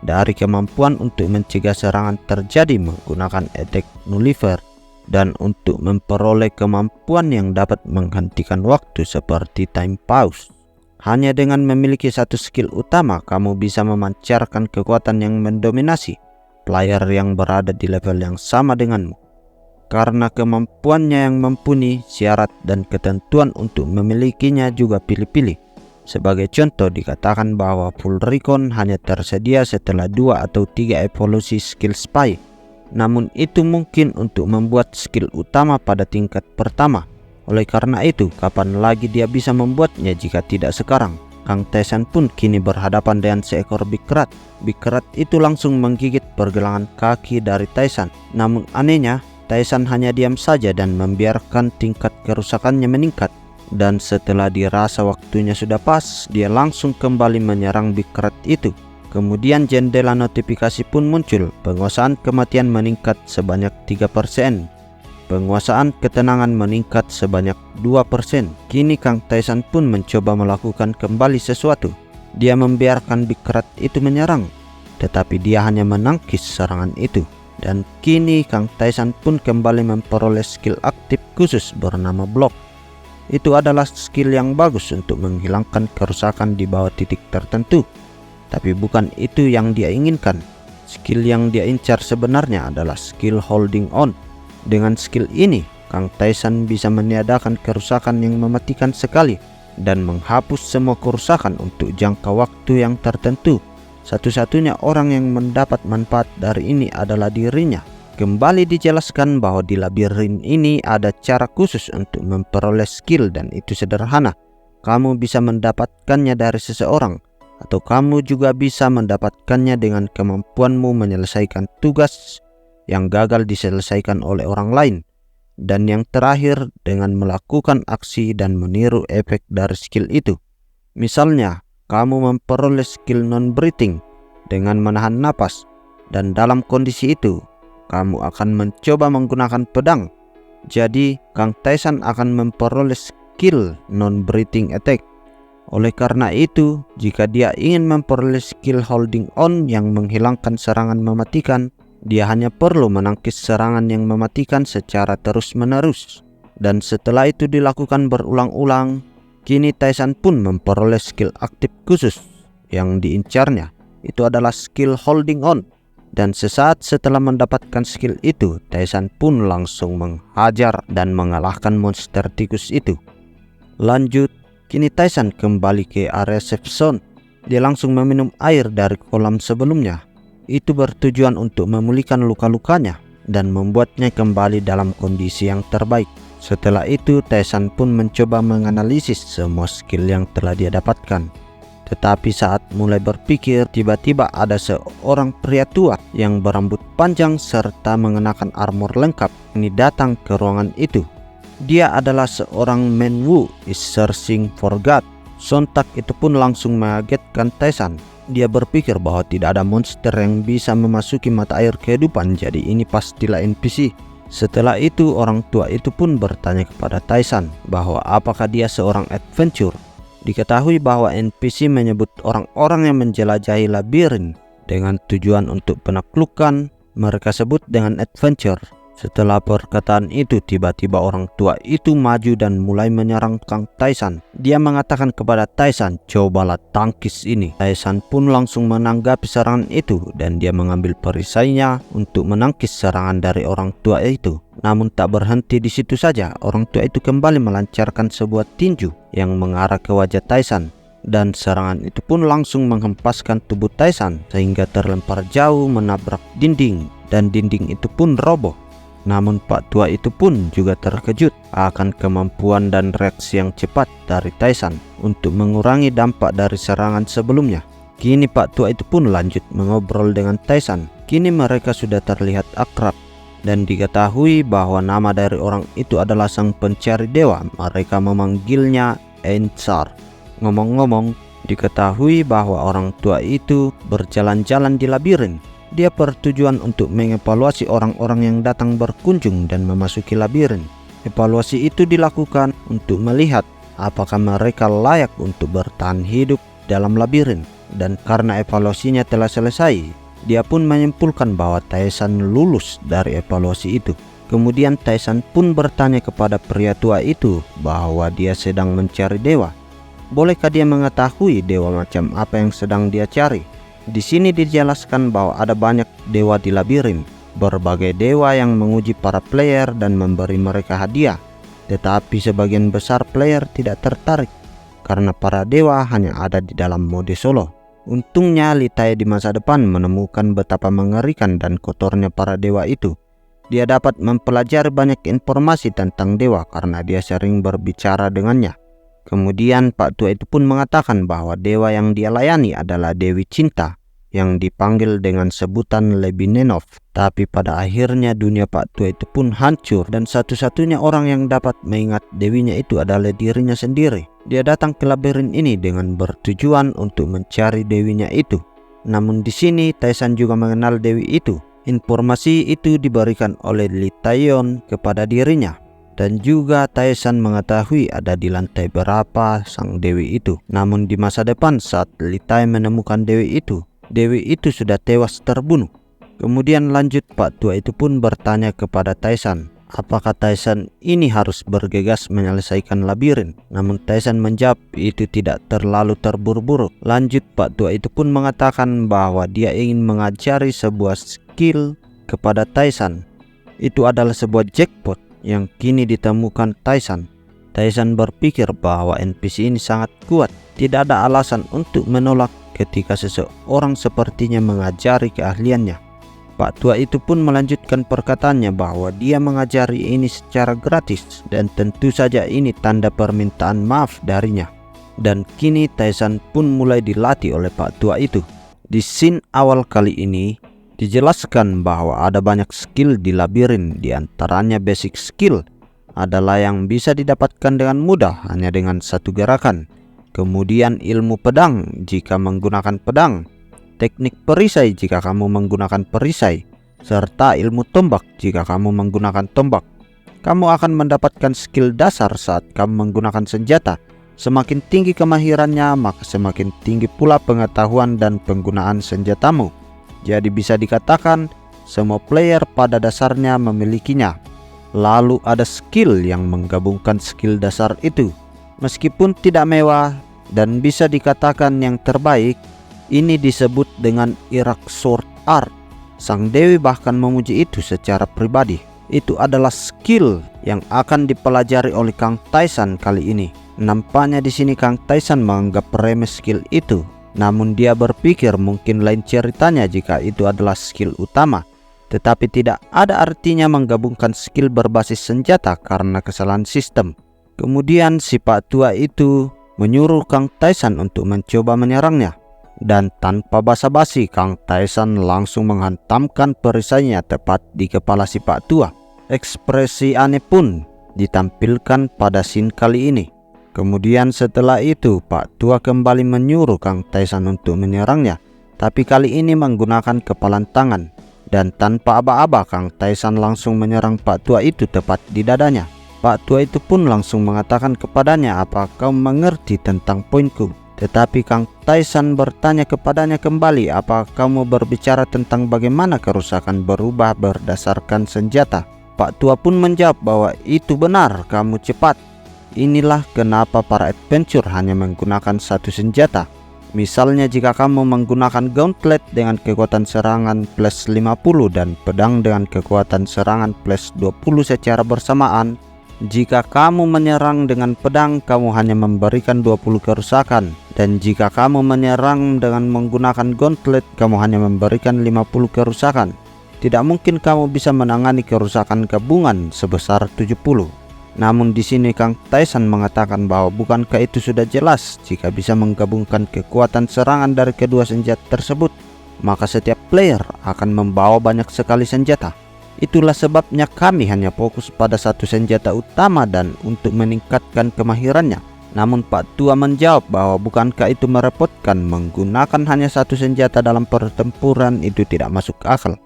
dari kemampuan untuk mencegah serangan terjadi menggunakan attack nullifier, dan untuk memperoleh kemampuan yang dapat menghentikan waktu seperti time pause. Hanya dengan memiliki satu skill utama, kamu bisa memancarkan kekuatan yang mendominasi player yang berada di level yang sama denganmu. Karena kemampuannya yang mumpuni, syarat dan ketentuan untuk memilikinya juga pilih-pilih. Sebagai contoh, dikatakan bahwa full recon hanya tersedia setelah 2 atau 3 evolusi skill spy. Namun itu mungkin untuk membuat skill utama pada tingkat pertama. Oleh karena itu, kapan lagi dia bisa membuatnya jika tidak sekarang? Kang Tae-san pun kini berhadapan dengan seekor big rat. Big rat itu langsung menggigit pergelangan kaki dari Tae-san. Namun anehnya, Taisan hanya diam saja dan membiarkan tingkat kerusakannya meningkat. Dan setelah dirasa waktunya sudah pas, dia langsung kembali menyerang Big Red itu. Kemudian jendela notifikasi pun muncul. Penguasaan kematian meningkat sebanyak 3%. Penguasaan ketenangan meningkat sebanyak 2%. Kini Kang Taisan pun mencoba melakukan kembali sesuatu. Dia membiarkan Big Red itu menyerang, tetapi dia hanya menangkis serangan itu. Dan kini Kang Taisan pun kembali memperoleh skill aktif khusus bernama Block. Itu adalah skill yang bagus untuk menghilangkan kerusakan di bawah titik tertentu. Tapi bukan itu yang dia inginkan. Skill yang dia incar sebenarnya adalah skill Holding On. Dengan skill ini, Kang Taisan bisa meniadakan kerusakan yang mematikan sekali dan menghapus semua kerusakan untuk jangka waktu yang tertentu. Satu-satunya orang yang mendapat manfaat dari ini adalah dirinya. Kembali dijelaskan bahwa di labirin ini ada cara khusus untuk memperoleh skill dan itu sederhana. Kamu bisa mendapatkannya dari seseorang, atau kamu juga bisa mendapatkannya dengan kemampuanmu menyelesaikan tugas yang gagal diselesaikan oleh orang lain. Dan yang terakhir, dengan melakukan aksi dan meniru efek dari skill itu. Misalnya, kamu memperoleh skill non-breathing dengan menahan napas, dan dalam kondisi itu, kamu akan mencoba menggunakan pedang. Jadi, Kang Taisan akan memperoleh skill non-breathing attack. Oleh karena itu, jika dia ingin memperoleh skill Holding On yang menghilangkan serangan mematikan, dia hanya perlu menangkis serangan yang mematikan secara terus-menerus. Dan setelah itu dilakukan berulang-ulang, kini Taisan pun memperoleh skill aktif khusus yang diincarnya. Itu adalah skill Holding On. Dan sesaat setelah mendapatkan skill itu, Taisan pun langsung menghajar dan mengalahkan monster tikus itu. Lanjut, kini Taisan kembali ke area safe zone. Dia langsung meminum air dari kolam sebelumnya. Itu bertujuan untuk memulihkan luka-lukanya dan membuatnya kembali dalam kondisi yang terbaik. Setelah itu, Taisan pun mencoba menganalisis semua skill yang telah dia dapatkan. Tetapi saat mulai berpikir, tiba-tiba ada seorang pria tua yang berambut panjang serta mengenakan armor lengkap ini datang ke ruangan itu. Dia adalah seorang Menwu is searching for God. Sontak itu pun langsung mengagetkan Taisan. Dia berpikir bahwa tidak ada monster yang bisa memasuki mata air kehidupan, jadi ini pastilah NPC. Setelah itu, orang tua itu pun bertanya kepada Taisan bahwa apakah dia seorang adventure. Diketahui bahwa NPC menyebut orang-orang yang menjelajahi labirin dengan tujuan untuk penaklukan, mereka sebut dengan adventure. Setelah perkataan itu, tiba-tiba orang tua itu maju dan mulai menyerang Kang Taisan. Dia mengatakan kepada Taisan, cobalah tangkis ini. Taisan pun langsung menanggapi serangan itu dan dia mengambil perisainya untuk menangkis serangan dari orang tua itu. Namun tak berhenti di situ saja, orang tua itu kembali melancarkan sebuah tinju yang mengarah ke wajah Taisan. Dan serangan itu pun langsung menghempaskan tubuh Taisan sehingga terlempar jauh menabrak dinding dan dinding itu pun roboh. Namun Pak Tua itu pun juga terkejut akan kemampuan dan reaksi yang cepat dari Taisan untuk mengurangi dampak dari serangan sebelumnya. Kini Pak Tua itu pun lanjut mengobrol dengan Taisan. Kini mereka sudah terlihat akrab dan diketahui bahwa nama dari orang itu adalah sang pencari dewa. Mereka memanggilnya Ensar. Ngomong-ngomong, diketahui bahwa orang tua itu berjalan-jalan di labirin. Dia bertujuan untuk mengevaluasi orang-orang yang datang berkunjung dan memasuki labirin. Evaluasi itu dilakukan untuk melihat apakah mereka layak untuk bertahan hidup dalam labirin. Dan karena evaluasinya telah selesai, dia pun menyimpulkan bahwa Taisan lulus dari evaluasi itu. Kemudian Taisan pun bertanya kepada pria tua itu bahwa dia sedang mencari dewa. Bolehkah dia mengetahui dewa macam apa yang sedang dia cari? Di sini dijelaskan bahwa ada banyak dewa di labirin, berbagai dewa yang menguji para player dan memberi mereka hadiah. Tetapi sebagian besar player tidak tertarik karena para dewa hanya ada di dalam mode solo. Untungnya Litai di masa depan menemukan betapa mengerikan dan kotornya para dewa itu. Dia dapat mempelajari banyak informasi tentang dewa karena dia sering berbicara dengannya. Kemudian Pak Tua itu pun mengatakan bahwa dewa yang dia layani adalah Dewi Cinta. yang dipanggil dengan sebutan Lebinenov. Tapi pada akhirnya dunia Pak Tua itu pun hancur dan satu-satunya orang yang dapat mengingat dewinya itu adalah dirinya sendiri. Dia datang ke labirin ini dengan bertujuan untuk mencari dewinya itu. Namun di sini Tae-san juga mengenal dewi itu. Informasi itu diberikan oleh Lee Tae-yeon kepada dirinya. Dan juga Tae-san mengetahui ada di lantai berapa sang dewi itu. Namun di masa depan saat Lee Tae menemukan dewi itu sudah tewas terbunuh. Kemudian lanjut Pak Tua itu pun bertanya kepada Tae-san, apakah Tae-san ini harus bergegas menyelesaikan labirin. Namun Tae-san menjawab itu tidak terlalu terburu-buru. Lanjut Pak Tua itu pun mengatakan bahwa dia ingin mengajari sebuah skill kepada Tae-san. Itu adalah sebuah jackpot yang kini ditemukan Tae-san. Tae-san berpikir bahwa NPC ini sangat kuat. Tidak ada alasan untuk menolak ketika seseorang sepertinya mengajari keahliannya. Pak Tua itu pun melanjutkan perkataannya bahwa dia mengajari ini secara gratis dan tentu saja ini tanda permintaan maaf darinya. Dan kini Tae-san pun mulai dilatih oleh Pak Tua itu. Di scene awal kali ini dijelaskan bahwa ada banyak skill di labirin, di antaranya basic skill adalah yang bisa didapatkan dengan mudah hanya dengan satu gerakan. Kemudian ilmu pedang jika menggunakan pedang, teknik perisai jika kamu menggunakan perisai, serta ilmu tombak jika kamu menggunakan tombak. Kamu akan mendapatkan skill dasar saat kamu menggunakan senjata. Semakin tinggi kemahirannya, maka semakin tinggi pula pengetahuan dan penggunaan senjatamu. Jadi bisa dikatakan semua player pada dasarnya memilikinya. Lalu ada skill yang menggabungkan skill dasar itu. Meskipun tidak mewah dan bisa dikatakan yang terbaik, ini disebut dengan Irak Sword Art. Sang dewi bahkan memuji itu secara pribadi. Itu adalah skill yang akan dipelajari oleh Kang Tae-san kali ini. Nampaknya di sini Kang Tae-san menganggap remeh skill itu. Namun dia berpikir mungkin lain ceritanya jika itu adalah skill utama. Tetapi tidak ada artinya menggabungkan skill berbasis senjata karena kesalahan sistem. Kemudian si Pak Tua itu menyuruh Kang Tae-san untuk mencoba menyerangnya. Dan tanpa basa-basi Kang Tae-san langsung menghantamkan perisainya tepat di kepala si Pak Tua. Ekspresi aneh pun ditampilkan pada scene kali ini. Kemudian setelah itu Pak Tua kembali menyuruh Kang Tae-san untuk menyerangnya, tapi kali ini menggunakan kepalan tangan. Dan tanpa aba-aba Kang Tae-san langsung menyerang Pak Tua itu tepat di dadanya. Pak Tua itu pun langsung mengatakan kepadanya, "Apa kau mengerti tentang poinku?" Tetapi Kang Tae-san bertanya kepadanya kembali, "Apa kamu berbicara tentang bagaimana kerusakan berubah berdasarkan senjata?" Pak Tua pun menjawab bahwa itu benar, kamu cepat. Inilah kenapa para adventure hanya menggunakan satu senjata. Misalnya jika kamu menggunakan gauntlet dengan kekuatan serangan plus 50 dan pedang dengan kekuatan serangan plus 20 secara bersamaan, jika kamu menyerang dengan pedang kamu hanya memberikan 20 kerusakan, dan jika kamu menyerang dengan menggunakan gauntlet kamu hanya memberikan 50 kerusakan. Tidak mungkin kamu bisa menangani kerusakan gabungan sebesar 70. Namun di sini Kang Tae-san mengatakan bahwa bukankah itu sudah jelas, jika bisa menggabungkan kekuatan serangan dari kedua senjata tersebut, maka setiap player akan membawa banyak sekali senjata. Itulah sebabnya kami hanya fokus pada satu senjata utama dan untuk meningkatkan kemahirannya. Namun Pak Tua menjawab bahwa bukankah itu merepotkan, menggunakan hanya satu senjata dalam pertempuran itu tidak masuk akal.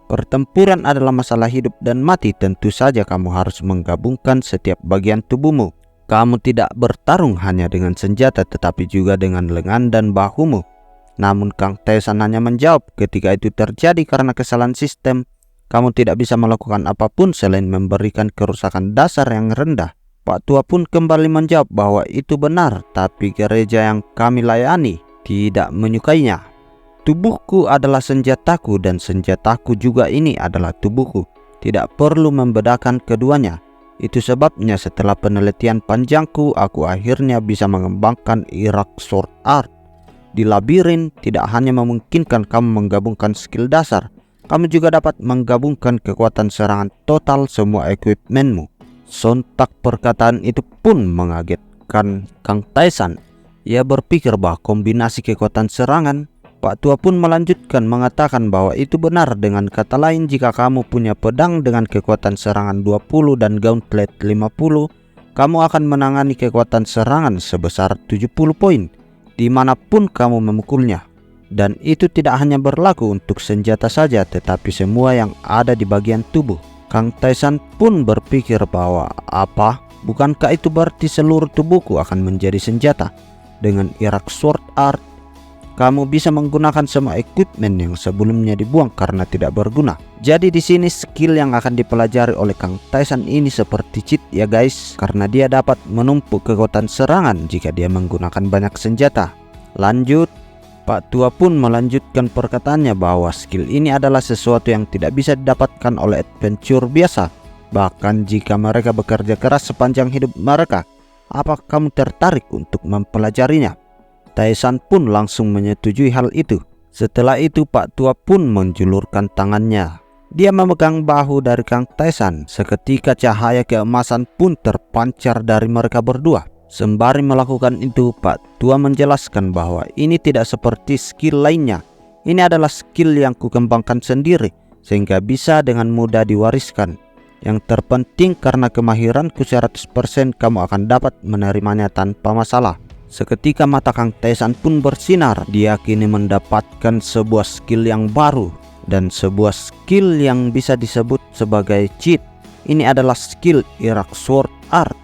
Pertempuran adalah masalah hidup dan mati, tentu saja kamu harus menggabungkan setiap bagian tubuhmu. Kamu tidak bertarung hanya dengan senjata tetapi juga dengan lengan dan bahumu. Namun Kang Tae-san hanya menjawab, ketika itu terjadi karena kesalahan sistem, kamu tidak bisa melakukan apapun selain memberikan kerusakan dasar yang rendah. Pak Tua pun kembali menjawab bahwa itu benar, tapi gereja yang kami layani tidak menyukainya. Tubuhku adalah senjataku dan senjataku juga ini adalah tubuhku. Tidak perlu membedakan keduanya. Itu sebabnya setelah penelitian panjangku, aku akhirnya bisa mengembangkan Irak Sword Art. Di labirin tidak hanya memungkinkan kamu menggabungkan skill dasar, kamu juga dapat menggabungkan kekuatan serangan total semua equipmentmu. Sontak perkataan itu pun mengagetkan Kang Tae-san. Ia berpikir bahwa kombinasi kekuatan serangan, Pak Tua pun melanjutkan mengatakan bahwa itu benar. Dengan kata lain, jika kamu punya pedang dengan kekuatan serangan 20 dan gauntlet 50, kamu akan menangani kekuatan serangan sebesar 70 poin dimanapun kamu memukulnya. Dan itu tidak hanya berlaku untuk senjata saja, tetapi semua yang ada di bagian tubuh. Kang Taisan pun berpikir bahwa bukankah itu berarti seluruh tubuhku akan menjadi senjata? Dengan Irak Sword Art, kamu bisa menggunakan semua equipment yang sebelumnya dibuang karena tidak berguna. Jadi di sini skill yang akan dipelajari oleh Kang Taisan ini seperti cheat ya guys, karena dia dapat menumpuk kekuatan serangan jika dia menggunakan banyak senjata. Lanjut, Pak Tua pun melanjutkan perkataannya bahwa skill ini adalah sesuatu yang tidak bisa didapatkan oleh adventure biasa, bahkan jika mereka bekerja keras sepanjang hidup mereka. Apa kamu tertarik untuk mempelajarinya? Taisan pun langsung menyetujui hal itu. Setelah itu Pak Tua pun menjulurkan tangannya. Dia memegang bahu dari Kang Taisan. Seketika cahaya keemasan pun terpancar dari mereka berdua. Sembari melakukan itu, Pak Tua menjelaskan bahwa ini tidak seperti skill lainnya. Ini adalah skill yang kukembangkan sendiri, sehingga bisa dengan mudah diwariskan. Yang terpenting karena kemahiranku 100% kamu akan dapat menerimanya tanpa masalah. Seketika mata Kang Taisan pun bersinar. Dia kini mendapatkan sebuah skill yang baru dan sebuah skill yang bisa disebut sebagai cheat. Ini adalah skill Irak Sword Art.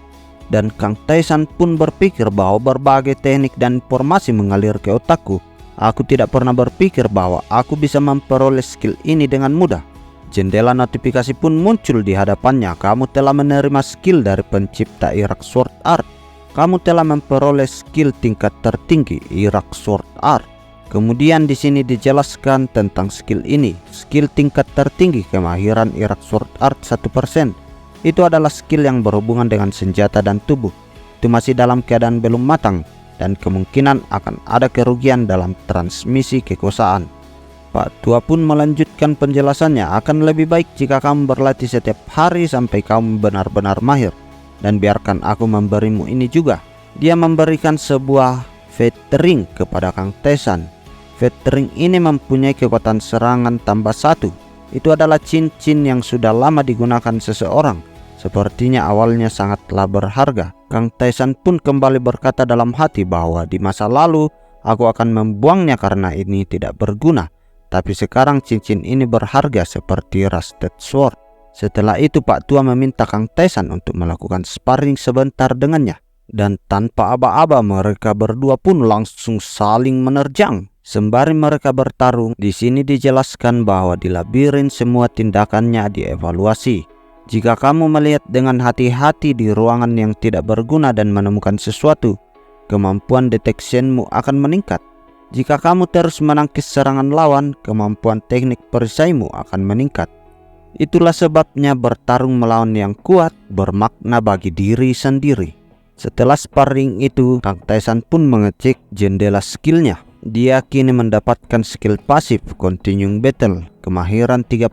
Dan Kang Taisan pun berpikir bahwa berbagai teknik dan informasi mengalir ke otakku. Aku tidak pernah berpikir bahwa aku bisa memperoleh skill ini dengan mudah. Jendela notifikasi pun muncul di hadapannya. Kamu telah menerima skill dari pencipta Irak Sword Art. Kamu telah memperoleh skill tingkat tertinggi Irak Sword Art. Kemudian di sini dijelaskan tentang skill ini. Skill tingkat tertinggi kemahiran Irak Sword Art 1%. Itu adalah skill yang berhubungan dengan senjata dan tubuh. Itu masih dalam keadaan belum matang dan kemungkinan akan ada kerugian dalam transmisi kekuasaan. Pak Tua pun melanjutkan penjelasannya. Akan lebih baik jika kamu berlatih setiap hari sampai kamu benar-benar mahir. Dan biarkan aku memberimu ini juga. Dia memberikan sebuah Fate Ring kepada Kang Taisan. Fate Ring ini mempunyai kekuatan serangan tambah 1. Itu adalah cincin yang sudah lama digunakan seseorang. Sepertinya awalnya sangatlah berharga. Kang Taisan pun kembali berkata dalam hati bahwa di masa lalu aku akan membuangnya karena ini tidak berguna. Tapi sekarang cincin ini berharga seperti Rusted Sword. Setelah itu Pak Tua meminta Kang Taisan untuk melakukan sparring sebentar dengannya. Dan tanpa aba-aba mereka berdua pun langsung saling menerjang. Sembari mereka bertarung, di sini dijelaskan bahwa di labirin semua tindakannya dievaluasi. Jika kamu melihat dengan hati-hati di ruangan yang tidak berguna dan menemukan sesuatu, kemampuan detectionmu akan meningkat. Jika kamu terus menangkis serangan lawan, kemampuan teknik perisaimu akan meningkat. Itulah sebabnya bertarung melawan yang kuat bermakna bagi diri sendiri. Setelah sparring itu, Kang Taisan pun mengecek jendela skillnya. Dia kini mendapatkan skill pasif Continuing Battle, kemahiran 3%.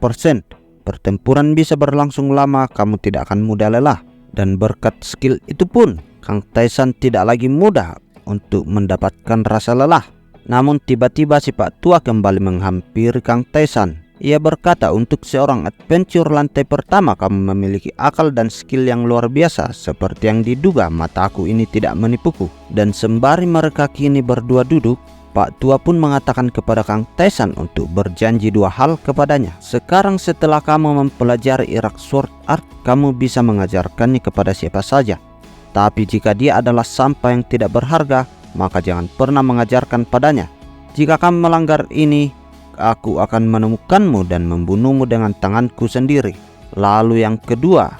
Pertempuran bisa berlangsung lama, kamu tidak akan mudah lelah. Dan berkat skill itu pun, Kang Taisan tidak lagi mudah untuk mendapatkan rasa lelah. Namun tiba-tiba si Pak Tua kembali menghampiri Kang Taisan. Ia berkata, untuk seorang adventure lantai pertama kamu memiliki akal dan skill yang luar biasa. Seperti yang diduga, mataku ini tidak menipuku. Dan sembari mereka kini berdua duduk, Pak Tua pun mengatakan kepada Kang Taisan untuk berjanji 2 hal kepadanya. Sekarang setelah kamu mempelajari Irak Sword Art, kamu bisa mengajarkannya kepada siapa saja. Tapi jika dia adalah sampah yang tidak berharga, maka jangan pernah mengajarkan padanya. Jika kamu melanggar ini, aku akan menemukanmu dan membunuhmu dengan tanganku sendiri. Lalu yang kedua,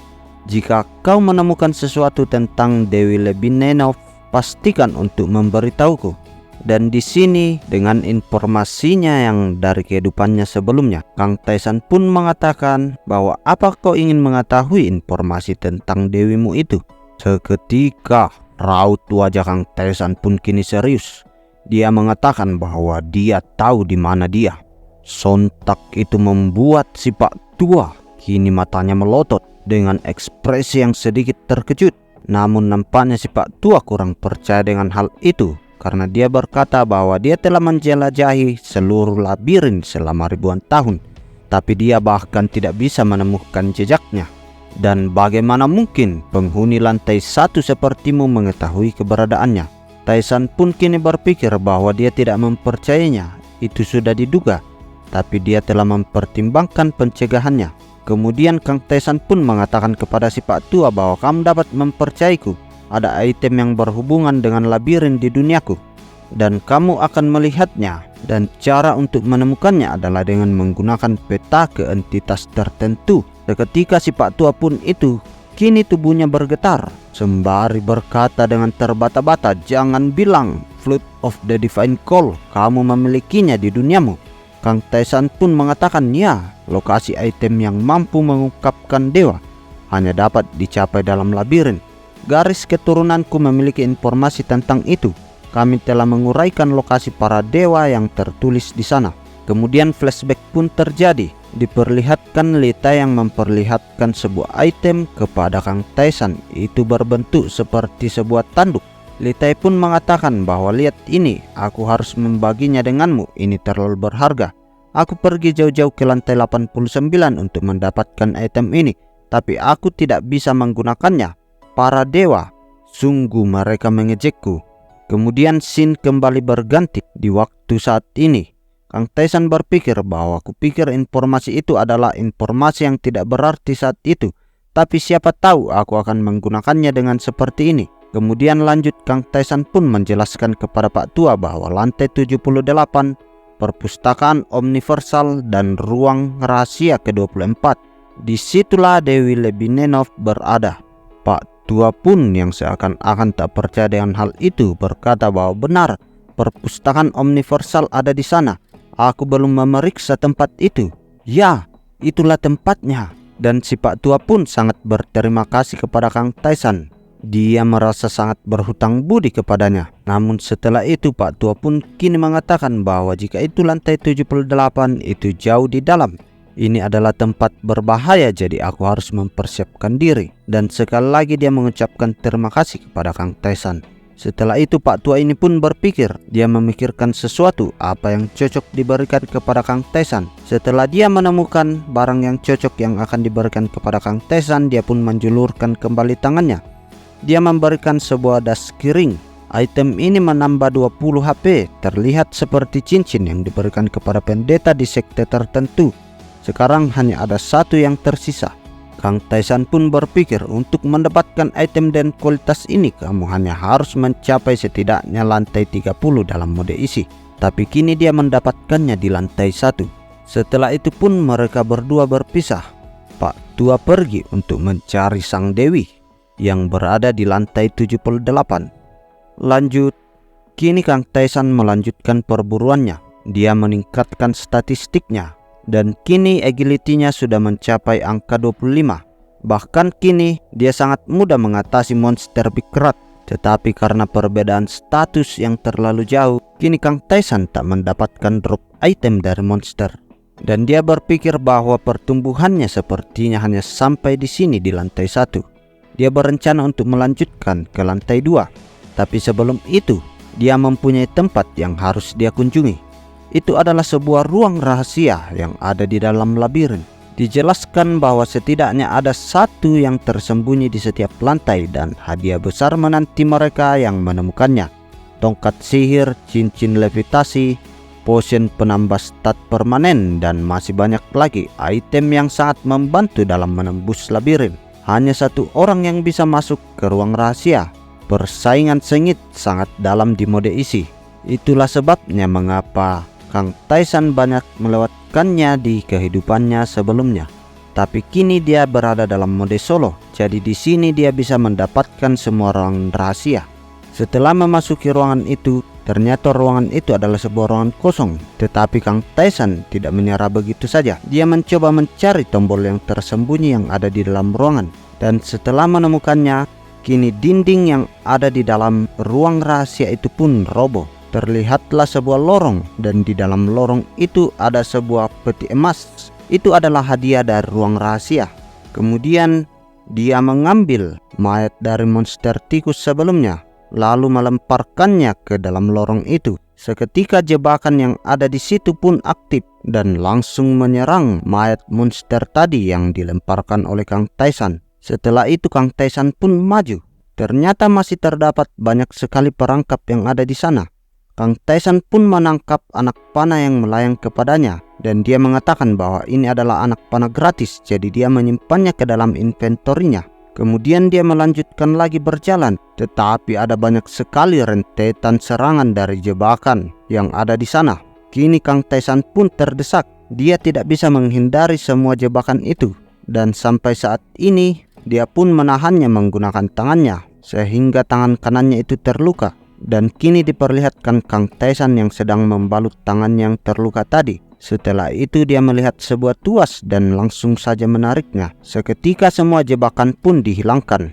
jika kau menemukan sesuatu tentang Dewi Lebinenov, pastikan untuk memberitahuku. Dan di sini dengan informasinya yang dari kehidupannya sebelumnya, Kang Taisan pun mengatakan bahwa apa kau ingin mengetahui informasi tentang dewimu itu? Seketika raut wajah Kang Taisan pun kini serius. Dia mengatakan bahwa dia tahu di mana dia. Sontak itu membuat si Pak Tua kini matanya melotot dengan ekspresi yang sedikit terkejut. Namun nampaknya si Pak Tua kurang percaya dengan hal itu. karena dia berkata bahwa dia telah menjelajahi seluruh labirin selama ribuan tahun, tapi dia bahkan tidak bisa menemukan jejaknya. Dan bagaimana mungkin penghuni lantai 1 sepertimu mengetahui keberadaannya? Taisan pun kini berpikir bahwa dia tidak mempercayainya. Itu sudah diduga, tapi dia telah mempertimbangkan pencegahannya. Kemudian Kang Taisan pun mengatakan kepada si Pak Tua bahwa kamu dapat mempercayaiku. Ada item yang berhubungan dengan labirin di duniaku, dan kamu akan melihatnya. Dan cara untuk menemukannya adalah dengan menggunakan peta ke entitas tertentu. Seketika si Pak Tua pun itu, kini tubuhnya bergetar, sembari berkata dengan terbata-bata, "Jangan bilang, Flute of the Divine Call, kamu memilikinya di duniamu." Kang Taisan pun mengatakan, "Ya, lokasi item yang mampu mengungkapkan dewa hanya dapat dicapai dalam labirin. Garis keturunanku memiliki informasi tentang itu. Kami telah menguraikan lokasi para dewa yang tertulis di sana." Kemudian flashback pun terjadi. Diperlihatkan Lita yang memperlihatkan sebuah item kepada Kang Taisan. Itu berbentuk seperti sebuah tanduk. Lita pun mengatakan bahwa lihat ini, aku harus membaginya denganmu, ini terlalu berharga. Aku pergi jauh-jauh ke lantai 89 untuk mendapatkan item ini, tapi aku tidak bisa menggunakannya. Para dewa, sungguh mereka mengejekku. Kemudian scene kembali berganti di waktu saat ini. Kang Taisan berpikir bahwa kupikir informasi itu adalah informasi yang tidak berarti saat itu, tapi siapa tahu aku akan menggunakannya dengan seperti ini. Kemudian lanjut Kang Taisan pun menjelaskan kepada Pak Tua bahwa lantai 78, perpustakaan universal dan ruang rahasia ke-24. Disitulah Dewi Lebinenov berada. Pak Tua pun yang seakan-akan tak percaya dengan hal itu berkata bahwa benar, perpustakaan universal ada di sana. Aku belum memeriksa tempat itu. Ya, itulah tempatnya. Dan si Pak Tua pun sangat berterima kasih kepada Kang Taisan. Dia merasa sangat berhutang budi kepadanya. Namun setelah itu Pak Tua pun kini mengatakan bahwa jika itu lantai 78 itu jauh di dalam. Ini adalah tempat berbahaya, jadi aku harus mempersiapkan diri. Dan sekali lagi dia mengucapkan terima kasih kepada Kang Taisan. Setelah itu Pak Tua ini pun berpikir, dia memikirkan sesuatu apa yang cocok diberikan kepada Kang Taisan. Setelah dia menemukan barang yang cocok yang akan diberikan kepada Kang Taisan, dia pun menjulurkan kembali tangannya. Dia memberikan sebuah das kiring. Item ini menambah 20 HP, terlihat seperti cincin yang diberikan kepada pendeta di sekte tertentu. Sekarang hanya ada satu yang tersisa. Kang Taisan pun berpikir, untuk mendapatkan item dan kualitas ini kamu hanya harus mencapai setidaknya lantai 30 dalam mode isi. Tapi kini dia mendapatkannya di lantai 1. Setelah itu pun mereka berdua berpisah. Pak Tua pergi untuk mencari sang dewi yang berada di lantai 78. Lanjut, kini Kang Taisan melanjutkan perburuannya. Dia meningkatkan statistiknya, dan kini agility-nya sudah mencapai angka 25. Bahkan kini dia sangat mudah mengatasi monster Big Rat. Tetapi karena perbedaan status yang terlalu jauh, kini Kang Taisan tak mendapatkan drop item dari monster. Dan dia berpikir bahwa pertumbuhannya sepertinya hanya sampai di sini di lantai 1. Dia berencana untuk melanjutkan ke lantai 2. Tapi sebelum itu, dia mempunyai tempat yang harus dia kunjungi. Itu adalah sebuah ruang rahasia yang ada di dalam labirin. Dijelaskan bahwa setidaknya ada satu yang tersembunyi di setiap lantai dan hadiah besar menanti mereka yang menemukannya. Tongkat sihir, cincin levitasi, potion penambah stat permanen, dan masih banyak lagi item yang sangat membantu dalam menembus labirin. Hanya satu orang yang bisa masuk ke ruang rahasia. Persaingan sengit sangat dalam di mode isi. Itulah sebabnya mengapa Kang Taisan banyak melewatkannya di kehidupannya sebelumnya. Tapi kini dia berada dalam mode solo. Jadi di sini dia bisa mendapatkan semua ruangan rahasia. Setelah memasuki ruangan itu, ternyata ruangan itu adalah sebuah ruangan kosong. Tetapi Kang Taisan tidak menyerah begitu saja. Dia mencoba mencari tombol yang tersembunyi yang ada di dalam ruangan. Dan setelah menemukannya, kini dinding yang ada di dalam ruang rahasia itu pun roboh. Terlihatlah sebuah lorong, dan di dalam lorong itu ada sebuah peti emas. Itu adalah hadiah dari ruang rahasia. Kemudian dia mengambil mayat dari monster tikus sebelumnya. lalu melemparkannya ke dalam lorong itu. Seketika jebakan yang ada di situ pun aktif dan langsung menyerang mayat monster tadi yang dilemparkan oleh Kang Taisan. Setelah itu Kang Taisan pun maju. Ternyata masih terdapat banyak sekali perangkap yang ada di sana. Kang Taisan pun menangkap anak panah yang melayang kepadanya dan dia mengatakan bahwa ini adalah anak panah gratis, jadi dia menyimpannya ke dalam inventorinya. Kemudian dia melanjutkan lagi berjalan, tetapi ada banyak sekali rentetan serangan dari jebakan yang ada di sana. Kini Kang Taisan pun terdesak. Dia tidak bisa menghindari semua jebakan itu, dan sampai saat ini dia pun menahannya menggunakan tangannya, sehingga tangan kanannya itu terluka. Dan kini diperlihatkan Kang Taisan yang sedang membalut tangan yang terluka tadi. Setelah itu dia melihat sebuah tuas dan langsung saja menariknya. Seketika semua jebakan pun dihilangkan.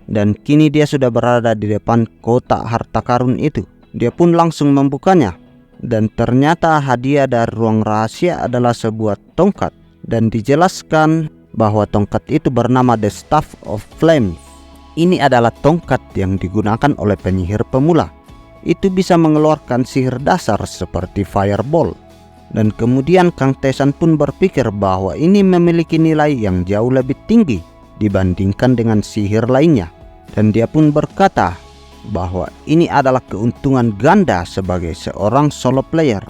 Dan kini dia sudah berada di depan kotak harta karun itu. Dia pun langsung membukanya. Dan ternyata hadiah dari ruang rahasia adalah sebuah tongkat. Dan dijelaskan bahwa tongkat itu bernama The Staff of Flame. Ini adalah tongkat yang digunakan oleh penyihir pemula. Itu bisa mengeluarkan sihir dasar seperti Fireball. Dan kemudian Kang Taisan pun berpikir bahwa ini memiliki nilai yang jauh lebih tinggi dibandingkan dengan sihir lainnya. Dan dia pun berkata bahwa ini adalah keuntungan ganda sebagai seorang solo player.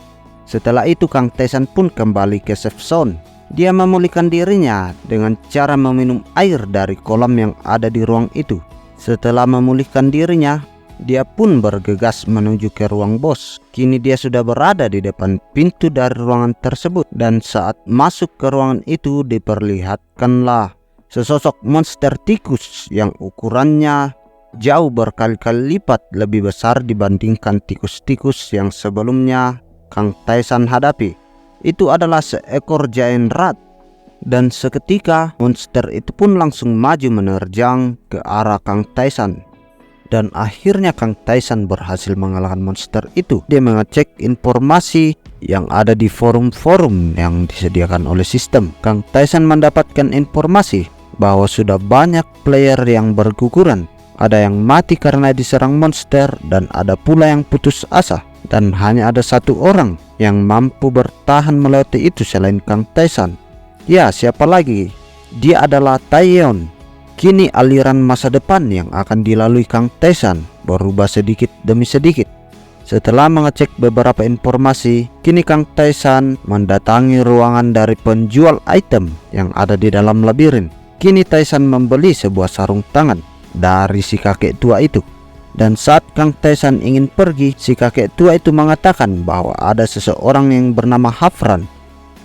Setelah itu Kang Taisan pun kembali ke safe zone. Dia memulihkan dirinya dengan cara meminum air dari kolam yang ada di ruang itu. Setelah memulihkan dirinya, dia pun bergegas menuju ke ruang bos. Kini dia sudah berada di depan pintu dari ruangan tersebut. Dan saat masuk ke ruangan itu diperlihatkanlah sesosok monster tikus yang ukurannya jauh berkali-kali lipat lebih besar dibandingkan tikus-tikus yang sebelumnya Kang Taisan hadapi. Itu adalah seekor giant rat. Dan seketika monster itu pun langsung maju menerjang ke arah Kang Taisan. Dan akhirnya Kang Taisan berhasil mengalahkan monster itu. Dia mengecek informasi yang ada di forum-forum yang disediakan oleh sistem. Kang Taisan mendapatkan informasi bahwa sudah banyak player yang berguguran. Ada yang mati karena diserang monster dan ada pula yang putus asa. Dan hanya ada satu orang yang mampu bertahan melewati itu selain Kang Taisan. Ya, siapa lagi? Dia adalah Taeyeon. Kini aliran masa depan yang akan dilalui Kang Taisan berubah sedikit demi sedikit. Setelah mengecek beberapa informasi, kini Kang Taisan mendatangi ruangan dari penjual item yang ada di dalam labirin. Kini Taisan membeli sebuah sarung tangan dari si kakek tua itu. Dan saat Kang Taisan ingin pergi, si kakek tua itu mengatakan bahwa ada seseorang yang bernama Hafran.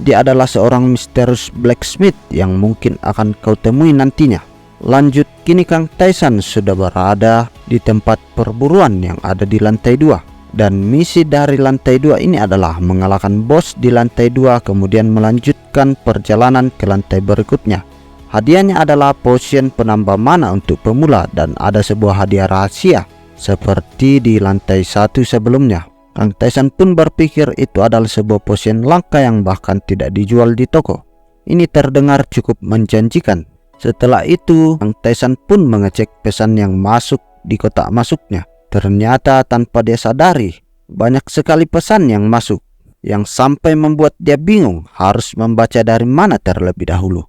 Dia adalah seorang misterius blacksmith yang mungkin akan kau temui nantinya. Lanjut, kini Kang Taisan sudah berada di tempat perburuan yang ada di lantai 2. Dan misi dari lantai 2 ini adalah mengalahkan bos di lantai 2, kemudian melanjutkan perjalanan ke lantai berikutnya. Hadiahnya adalah potion penambah mana untuk pemula dan ada sebuah hadiah rahasia seperti di lantai 1 sebelumnya. Kang Taisan pun berpikir itu adalah sebuah potion langka yang bahkan tidak dijual di toko. Ini terdengar cukup menjanjikan. Setelah itu, Kang Taisan pun mengecek pesan yang masuk di kotak masuknya. Ternyata tanpa dia sadari, banyak sekali pesan yang masuk, yang sampai membuat dia bingung harus membaca dari mana terlebih dahulu.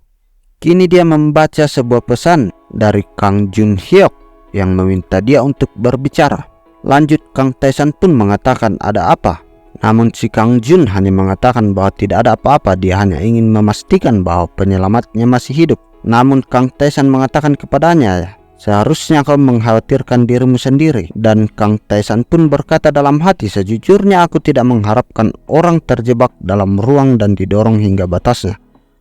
Kini dia membaca sebuah pesan dari Kang Jun Hyuk yang meminta dia untuk berbicara. Lanjut, Kang Taisan pun mengatakan ada apa. Namun si Kang Jun hanya mengatakan bahwa tidak ada apa-apa, dia hanya ingin memastikan bahwa penyelamatnya masih hidup. Namun Kang Taisan mengatakan kepadanya, seharusnya kau mengkhawatirkan dirimu sendiri. Dan Kang Taisan pun berkata dalam hati, sejujurnya aku tidak mengharapkan orang terjebak dalam ruang dan didorong hingga batasnya.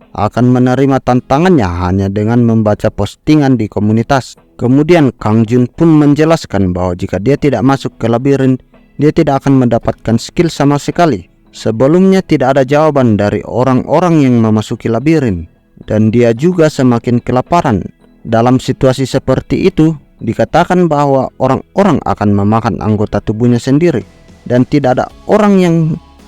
Akan menerima tantangannya hanya dengan membaca postingan di komunitas. Kemudian Kang Jun pun menjelaskan bahwa jika dia tidak masuk ke labirin, dia tidak akan mendapatkan skill sama sekali. Sebelumnya tidak ada jawaban dari orang-orang yang memasuki labirin. Dan dia juga semakin kelaparan. Dalam situasi seperti itu, dikatakan bahwa orang-orang akan memakan anggota tubuhnya sendiri. Dan tidak ada orang yang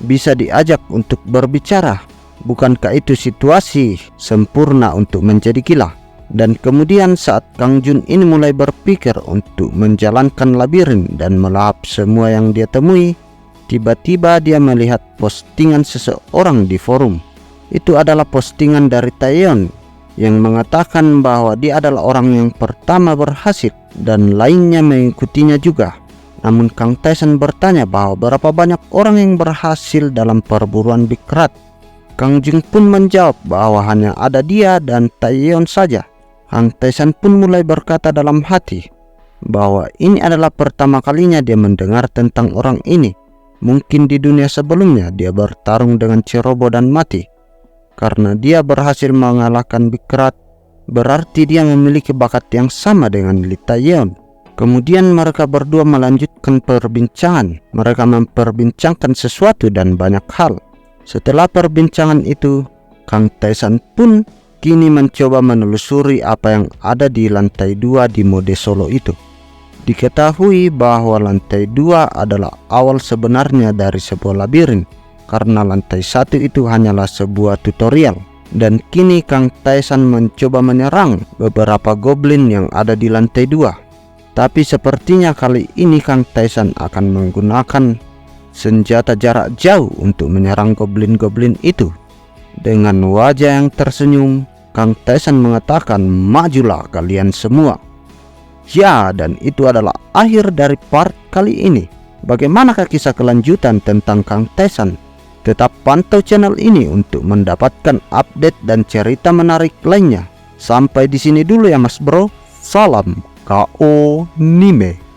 bisa diajak untuk berbicara. Bukankah itu situasi sempurna untuk menjadi gila? Dan kemudian saat Kang Jun ini mulai berpikir untuk menjalankan labirin dan melahap semua yang dia temui, tiba-tiba dia melihat postingan seseorang di forum. Itu adalah postingan dari Taeyeon yang mengatakan bahwa dia adalah orang yang pertama berhasil dan lainnya mengikutinya juga. Namun Kang Taesan bertanya bahwa berapa banyak orang yang berhasil dalam perburuan Big Rat. Kang Jun pun menjawab bahwa hanya ada dia dan Taeyeon saja. Kang Taesan pun mulai berkata dalam hati bahwa ini adalah pertama kalinya dia mendengar tentang orang ini. Mungkin di dunia sebelumnya dia bertarung dengan Cirobo dan mati. Karena dia berhasil mengalahkan Big Rat, berarti dia memiliki bakat yang sama dengan Lee Taeyeon. Kemudian mereka berdua melanjutkan perbincangan. Mereka memperbincangkan sesuatu dan banyak hal. Setelah perbincangan itu, Kang Taesan pun kini mencoba menelusuri apa yang ada di lantai 2 di mode solo itu. Diketahui bahwa lantai 2 adalah awal sebenarnya dari sebuah labirin, karena lantai 1 itu hanyalah sebuah tutorial. Dan kini Kang Taesan mencoba menyerang beberapa goblin yang ada di lantai 2. Tapi sepertinya kali ini Kang Taesan akan menggunakan senjata jarak jauh untuk menyerang goblin-goblin itu. Dengan wajah yang tersenyum, Kang Taesan mengatakan, "Majulah kalian semua." Ya, dan itu adalah akhir dari part kali ini. Bagaimanakah kisah kelanjutan tentang Kang Taesan? Tetap pantau channel ini untuk mendapatkan update dan cerita menarik lainnya. Sampai di sini dulu ya Mas Bro. Salam KO Nime.